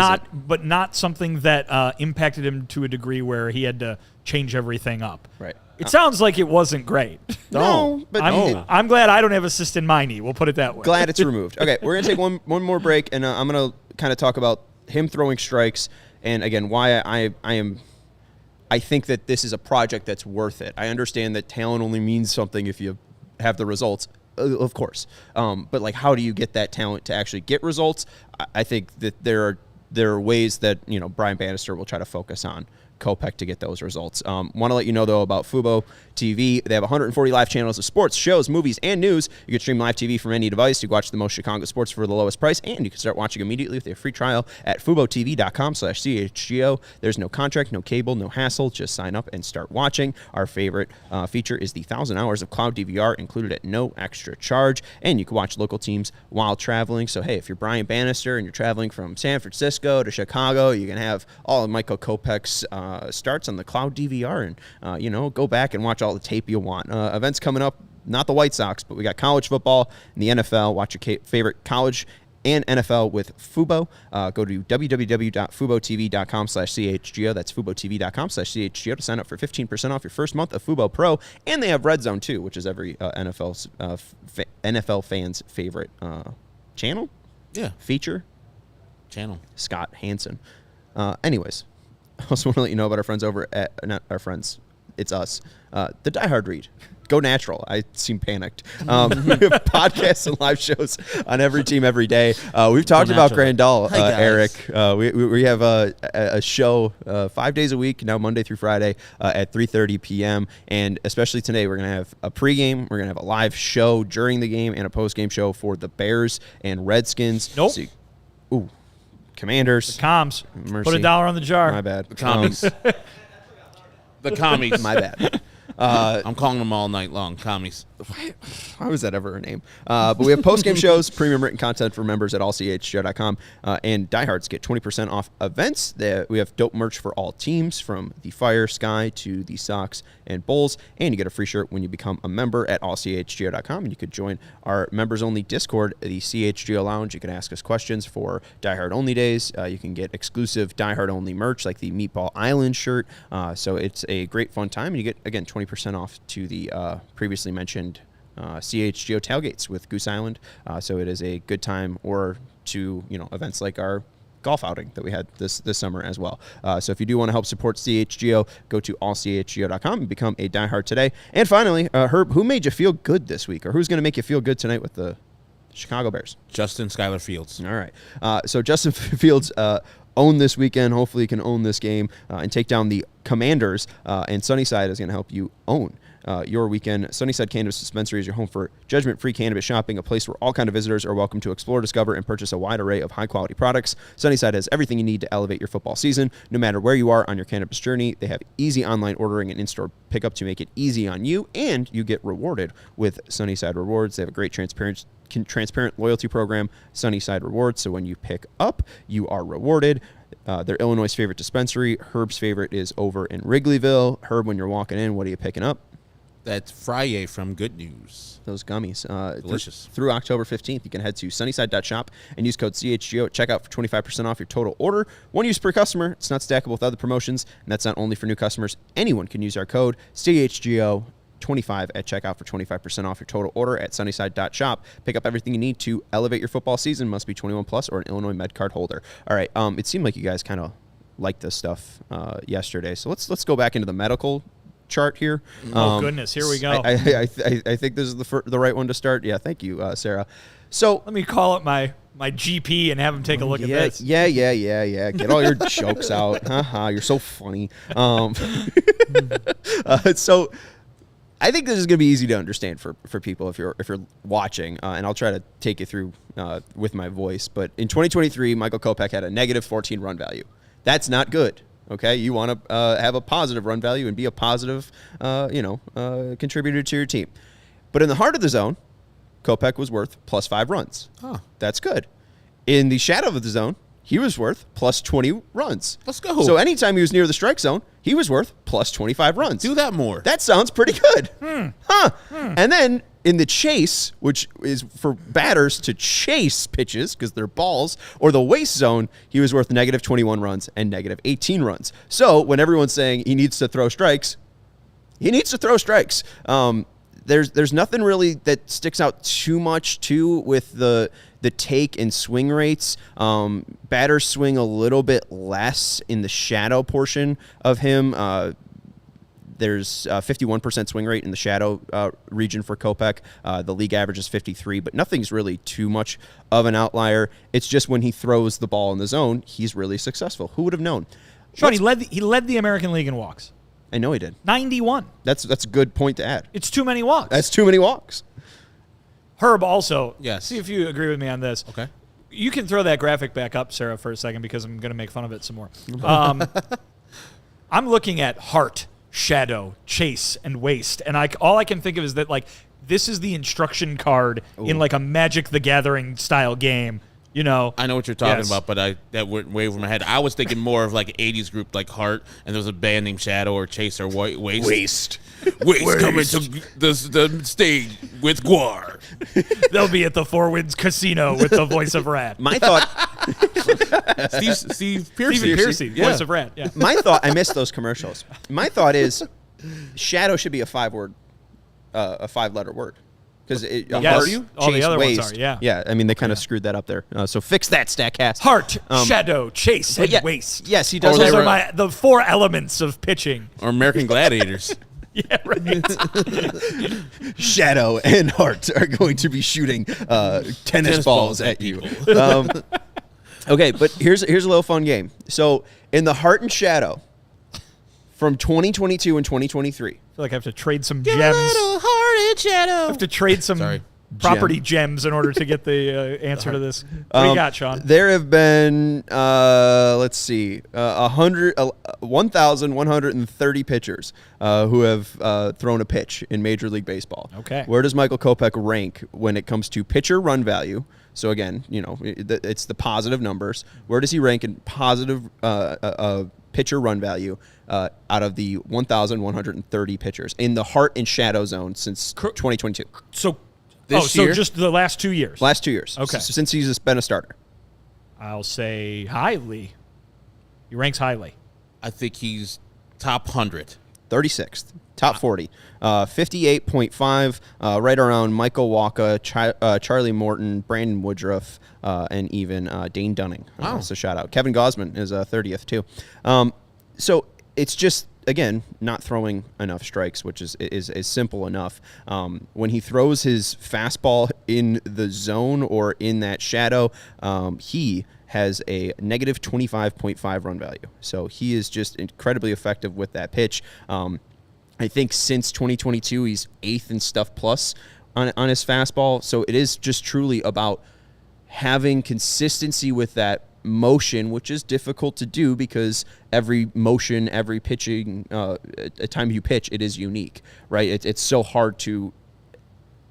not something that impacted him to a degree where he had to change everything up. Right. It sounds like it wasn't great. No, but I'm glad I don't have a cyst in my knee. We'll put it that way. Glad it's removed. Okay, we're gonna take one more break, and I'm gonna kind of talk about him throwing strikes, and again why I think that this is a project that's worth it. I understand that talent only means something if you have the results, of course. But like, how do you get that talent to actually get results? I think that there are ways that Brian Bannister will try to focus on Kopech to get those results. Want to let you know, though, about Fubo TV. They have 140 live channels of sports, shows, movies, and news. You can stream live TV from any device. You can watch the most Chicago sports for the lowest price, and you can start watching immediately with a free trial at FuboTV.com/CHGO. There's no contract, no cable, no hassle. Just sign up and start watching. Our favorite feature is the 1,000 hours of cloud DVR included at no extra charge, and you can watch local teams while traveling. So, hey, if you're Brian Bannister and you're traveling from San Francisco to Chicago, you can have all of Michael Kopech's starts on the cloud DVR and, go back and watch all the tape you want. Events coming up, not the White Sox, but we got college football and the NFL. Watch your favorite college and NFL with Fubo. Go to www.FuboTV.com/CHGO. That's FuboTV.com/CHGO to sign up for 15% off your first month of Fubo Pro. And they have Red Zone, too, which is every NFL fan's favorite channel? Yeah. Feature? Channel. Scott Hansen. Anyways, I also want to let you know about our friends over at, not our friends, it's us, the Die Hard Read. Go natural. I seem panicked. We have podcasts and live shows on every team every day. We've talked about Grandal, Eric. We have a show 5 days a week, now Monday through Friday at 3:30 p.m. And especially today, we're going to have a pregame. We're going to have a live show during the game and a postgame show for the Bears and Redskins. Nope. So, Commanders. The comms. Mercy. Put $1 on the jar. My bad. The commies. The commies. My bad. I'm calling them all night long, commies. How is that ever a name? But we have post-game shows, premium written content for members at allchgo.com, and diehards get 20% off events. We have dope merch for all teams, from the Fire, Sky to the Sox and Bulls, and you get a free shirt when you become a member at allchgo.com, and you could join our members-only Discord, the CHGO Lounge. You can ask us questions for diehard-only days. You can get exclusive diehard-only merch like the Meatball Island shirt, so it's a great fun time, and you get, again, 20% off to the previously mentioned CHGO tailgates with Goose Island. So it is a good time, or to events like our golf outing that we had this summer as well. So if you do want to help support CHGO, go to allchgo.com and become a diehard today. And finally, Herb, who made you feel good this week, or who's going to make you feel good tonight with the Chicago Bears? Justin Skylar Fields. All right. So Justin Fields own this weekend. Hopefully he can own this game and take down the Commanders. And Sunnyside is going to help you own your weekend. Sunnyside Cannabis Dispensary is your home for judgment-free cannabis shopping, a place where all kinds of visitors are welcome to explore, discover, and purchase a wide array of high-quality products. Sunnyside has everything you need to elevate your football season. No matter where you are on your cannabis journey, they have easy online ordering and in-store pickup to make it easy on you, and you get rewarded with Sunnyside Rewards. They have a great transparent loyalty program, Sunnyside Rewards, so when you pick up, you are rewarded. They're Illinois' favorite dispensary. Herb's favorite is over in Wrigleyville. Herb, when you're walking in, what are you picking up? That's Friday from Good News. Those gummies. Delicious. Through October 15th, you can head to sunnyside.shop and use code CHGO at checkout for 25% off your total order. One use per customer. It's not stackable with other promotions, and that's not only for new customers. Anyone can use our code CHGO25 at checkout for 25% off your total order at sunnyside.shop. Pick up everything you need to elevate your football season. Must be 21 plus or an Illinois Med card holder. All right. It seemed like you guys kind of liked this stuff yesterday, so let's go back into the medical chart here. Oh goodness, here we go. I think this is the right one to start. Yeah, thank you, Sarah. So let me call up my GP and have him take a look at this. Yeah. Get all your jokes out. You're so funny. So I think this is going to be easy to understand for people if you're watching, and I'll try to take you through with my voice. But in 2023, Michael Kopech had a negative 14 run value. That's not good. Okay, you want to have a positive run value and be a positive, contributor to your team. But in the heart of the zone, Kopech was worth plus 5 runs. Huh. That's good. In the shadow of the zone, he was worth plus 20 runs. Let's go. So anytime he was near the strike zone, he was worth plus 25 runs. Do that more. That sounds pretty good. And then in the chase, which is for batters to chase pitches because they're balls, or the waste zone, he was worth negative 21 runs and negative 18 runs. So when everyone's saying he needs to throw strikes, he needs to throw strikes. There's nothing really that sticks out too much with the take and swing rates. Batters swing a little bit less in the shadow portion of him. There's 51% swing rate in the shadow region for Kopech. The league average is 53, but nothing's really too much of an outlier. It's just when he throws the ball in the zone, he's really successful. Who would have known? Sean, he led the American League in walks. I know he did. 91. That's a good point to add. It's too many walks. That's too many walks. Herb, also, yes. See if you agree with me on this. Okay. You can throw that graphic back up, Sarah, for a second, because I'm going to make fun of it some more. I'm looking at heart, shadow, chase, and waste, and all I can think of is that this is the instruction card in a Magic the Gathering style game. I know what you're talking about, but that went way over my head. I was thinking more of like an 80s group like Heart, and there was a band named Shadow or Chase or Waste. Waste coming to the stage with Guar. They'll be at the Four Winds Casino with the voice of Rat. My thought... Steve Piercy, voice of Rat. Yeah. My thought... I missed those commercials. My thought is Shadow should be a 5-letter word. Because all the other ones are, yeah. Yeah, I mean, they kind of screwed that up there. So fix that, StatCast. Heart, shadow, chase, and waste. Yes, he does. Those are the 4 elements of pitching. Or American Gladiators. Yeah, right. Shadow and Heart are going to be shooting tennis balls at you. Okay, but here's a little fun game. So in the Heart and Shadow from 2022 and 2023. I feel like I have to trade some gems. Heart and Shadow. I have to trade some property gems in order to get the answer to this. What do you got, Sean? There have been, let's see, 1,130 pitchers who have thrown a pitch in Major League Baseball. Okay. Where does Michael Kopech rank when it comes to pitcher run value? So again, it's the positive numbers. Where does he rank in positive pitcher run value out of the 1,130 pitchers in the heart and shadow zone since 2022? So This year? just the last 2 years. Last 2 years. Okay. Since he's been a starter. I'll say highly. He ranks highly. I think he's top 100. 36th. Top 40. 58.5, right around Michael Walker, Charlie Morton, Brandon Woodruff, and even Dane Dunning. Wow. So shout out. Kevin Gausman is 30th too. So it's just, again, not throwing enough strikes, which is simple enough. When he throws his fastball in the zone or in that shadow, he has a negative 25.5 run value. So he is just incredibly effective with that pitch. I think since 2022, he's 8th in stuff plus on his fastball. So it is just truly about having consistency with that motion, which is difficult to do because every motion, every pitching, time you pitch, it is unique, right? It's so hard to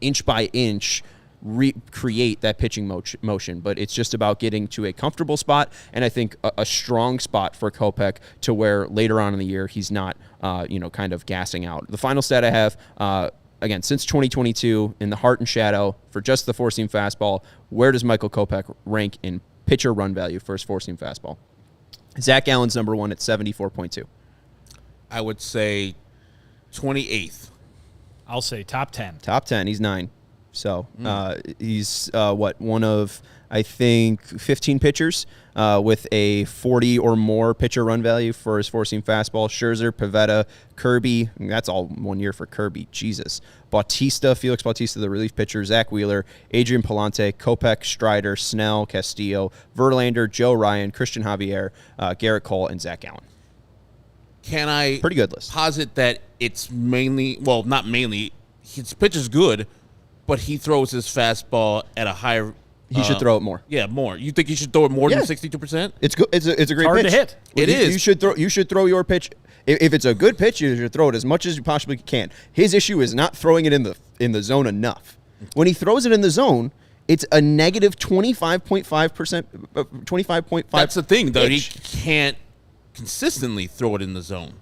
inch by inch recreate that pitching motion, but it's just about getting to a comfortable spot, and I think a strong spot for Kopech to where later on in the year he's not, kind of gassing out. The final stat I have, again, since 2022, in the heart and shadow for just the four-seam fastball, where does Michael Kopech rank in pitcher run value for his four-seam fastball? Zach Allen's number one at 74.2. I would say 28th. I'll say top 10. Top 10. He's 9. So he's one of, I think, 15 pitchers with a 40 or more pitcher run value for his four-seam fastball. Scherzer, Pivetta, Kirby. That's all 1 year for Kirby. Jesus. Felix Bautista, the relief pitcher. Zach Wheeler, Adrian Palante, Kopech, Strider, Snell, Castillo, Verlander, Joe Ryan, Christian Javier, Garrett Cole, and Zach Allen. Can I pretty good list. Posit that it's mainly, well, not mainly, his pitch is good, but he throws his fastball at a higher. He should throw it more. Yeah, more. You think he should throw it more than 62%? It's good. It's a great hard pitch. to hit. It is. You should throw your pitch. If it's a good pitch, you should throw it as much as you possibly can. His issue is not throwing it in the zone enough. When he throws it in the zone, it's a negative 25.5%. 25.5. That's the thing, though. pitch. He can't consistently throw it in the zone.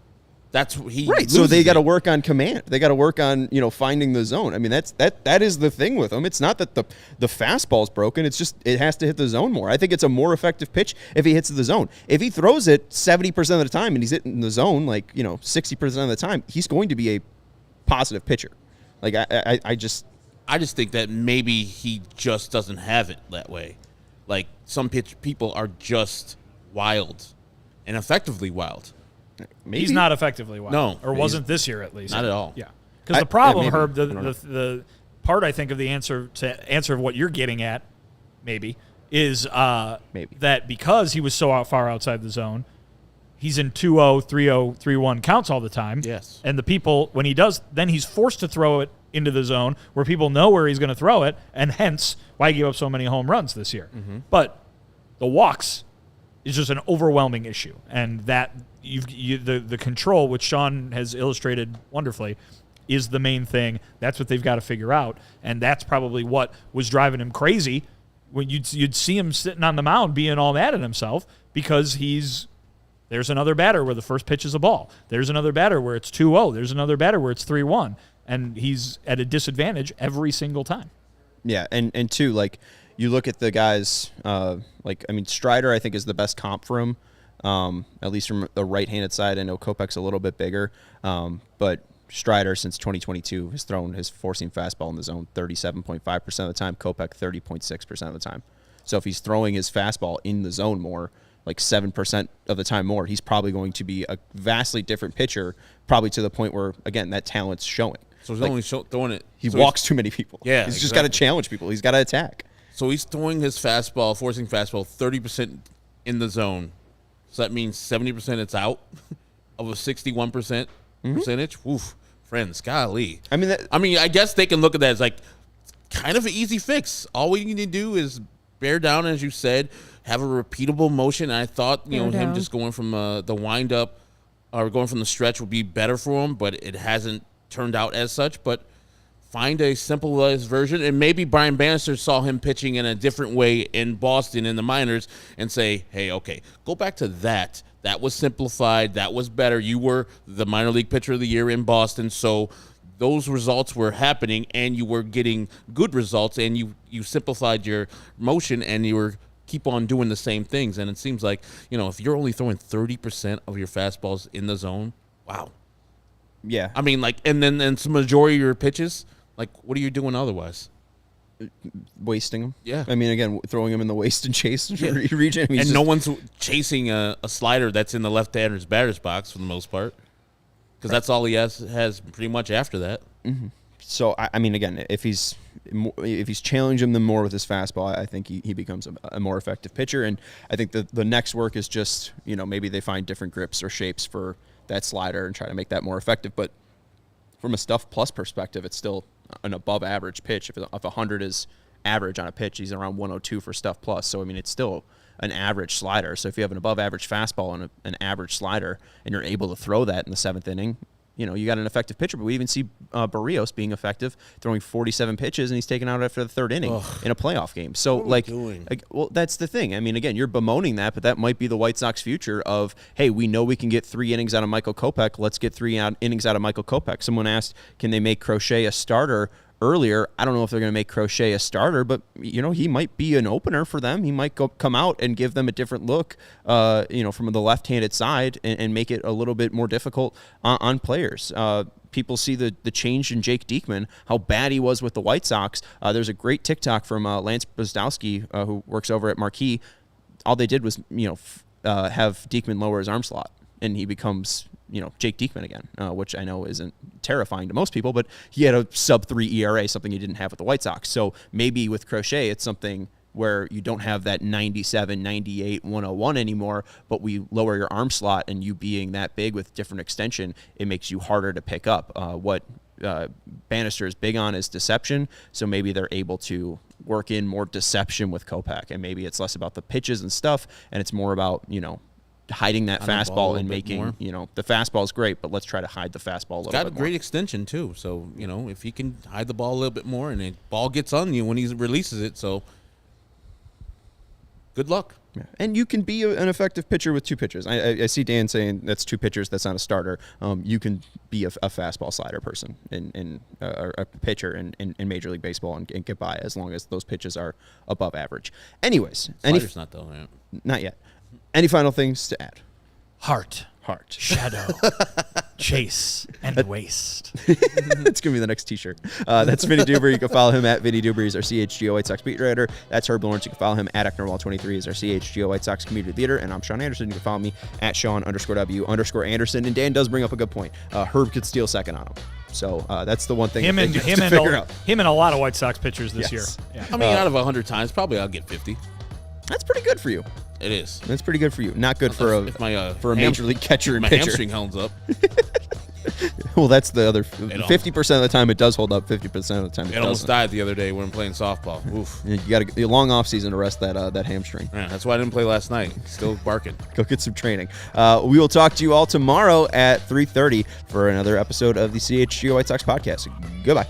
That's what he right. So they got to work on command. They got to work on finding the zone. I mean that is the thing with him. It's not that the fastball's broken. It's just it has to hit the zone more. I think it's a more effective pitch if he hits the zone. If he throws it 70% of the time and he's hitting the zone 60% of the time, he's going to be a positive pitcher. Like I just think that maybe he just doesn't have it that way. Like some people are just wild and effectively wild. maybe. He's not effectively wild. No. Or wasn't this year at least. Not at all. Yeah. Because the problem, maybe. Herb, I don't know. the part I think of the answer of what you're getting at, maybe, is that because he was so far outside the zone, he's in 2-0, 3-0, 3-1 counts all the time. Yes. And the people, when he does, then he's forced to throw it into the zone where people know where he's going to throw it, and hence why he gave up so many home runs this year. Mm-hmm. But the walks is just an overwhelming issue, and that the control, which Sean has illustrated wonderfully, is the main thing. That's what they've got to figure out, and that's probably what was driving him crazy when you'd see him sitting on the mound being all mad at himself because there's another batter where the first pitch is a ball. There's another batter where it's 2-0. There's another batter where it's 3-1, and he's at a disadvantage every single time. Yeah, and two, like, you look at the guys, Strider, I think, is the best comp for him, at least from the right-handed side. I know Kopech's a little bit bigger, but Strider, since 2022, has thrown his four-seam fastball in the zone 37.5% of the time, Kopech 30.6% of the time. So if he's throwing his fastball in the zone more, like 7% of the time more, he's probably going to be a vastly different pitcher, probably to the point where, again, that talent's showing. So he's only throwing it. He walks too many people. Yeah, he's just got to challenge people. He's got to attack. So he's throwing his fastball, forcing fastball, 30% in the zone. So that means 70% it's out of a 61% percentage. Oof, friends, golly. I mean, I guess they can look at that as like kind of an easy fix. All we need to do is bear down, as you said, have a repeatable motion. And I thought, him just going from the wind up or going from the stretch would be better for him, but it hasn't turned out as such. But find a simplified version, and maybe Brian Bannister saw him pitching in a different way in Boston in the minors and say, hey, okay, go back to that. That was simplified. That was better. You were the minor league pitcher of the year in Boston, so those results were happening, and you were getting good results, and you simplified your motion, and you were keep on doing the same things. And it seems like, if you're only throwing 30% of your fastballs in the zone, wow. Yeah. I mean, and then some majority of your pitches, what are you doing otherwise? Wasting them. Yeah. I mean, again, throwing them in the waste and chase region. And no one's chasing a slider that's in the left-hander's batter's box for the most part, because that's all he has pretty much after that. Mm-hmm. So, I mean, again, if he's challenging them more with his fastball, I think he becomes a more effective pitcher. And I think the next work is just, maybe they find different grips or shapes for that slider and try to make that more effective. But from a stuff plus perspective, it's still an above average pitch. If 100 is average on a pitch, he's around 102 for stuff plus. So, I mean, it's still an average slider. So if you have an above average fastball and an average slider and you're able to throw that in the seventh inning, you got an effective pitcher. But we even see Barrios being effective, throwing 47 pitches, and he's taken out after the third inning in a playoff game. So, well, that's the thing. I mean, again, you're bemoaning that, but that might be the White Sox future of, hey, we know we can get 3 innings out of Michael Kopech. Let's get 3 innings out of Michael Kopech. Someone asked, can they make Crochet a starter earlier? I don't know if they're going to make Crochet a starter, but, he might be an opener for them. He might come out and give them a different look, from the left-handed side and make it a little bit more difficult on players. People see the change in Jake Diekman, how bad he was with the White Sox. There's a great TikTok from Lance Bzdowski, who works over at Marquee. All they did was, have Diekman lower his arm slot, and he becomes Jake Diekman again, which I know isn't terrifying to most people, but he had a sub-3 ERA, something he didn't have with the White Sox. So maybe with Crochet, it's something where you don't have that 97, 98, 101 anymore, but we lower your arm slot, and you being that big with different extension, it makes you harder to pick up. What Bannister is big on is deception, so maybe they're able to work in more deception with Kopech, and maybe it's less about the pitches and stuff, and it's more about, hiding that fastball and making, the fastball is great, but let's try to hide the fastball a little bit more. Got a great extension, too. So, if he can hide the ball a little bit more and the ball gets on you when he releases it, so good luck. Yeah. And you can be an effective pitcher with 2 pitchers. I see Dan saying that's 2 pitchers, that's not a starter. You can be a fastball slider person and a pitcher in Major League Baseball and get by as long as those pitches are above average. Anyways. Slider's not, though. Yeah. Not yet. Any final things to add? Heart. Shadow. Chase. And waste. It's going to be the next t-shirt. That's Vinnie Duber. You can follow him at Vinnie Duber. He's our CHGO White Sox beat writer. That's Herb Lawrence. You can follow him at Ecknerwall23. He's our CHGO White Sox community theater. And I'm Sean Anderson. You can follow me at Sean_W_Anderson. And Dan does bring up a good point. Herb could steal second on him. So that's the one thing him and a lot of White Sox pitchers this year. Yeah. I mean, out of 100 times, probably I'll get 50. That's pretty good for you. It is. That's pretty good for you. Not good for a major league catcher and my pitcher. hamstring holds up. Well, that's the other 50% of the time it does hold up. 50% of the time it almost doesn't. died the other day when playing softball. Oof. You got a long off season to rest that hamstring. Yeah, that's why I didn't play last night. Still barking. Go get some training. We will talk to you all tomorrow at 3:30 for another episode of the CHGO White Sox podcast. Goodbye.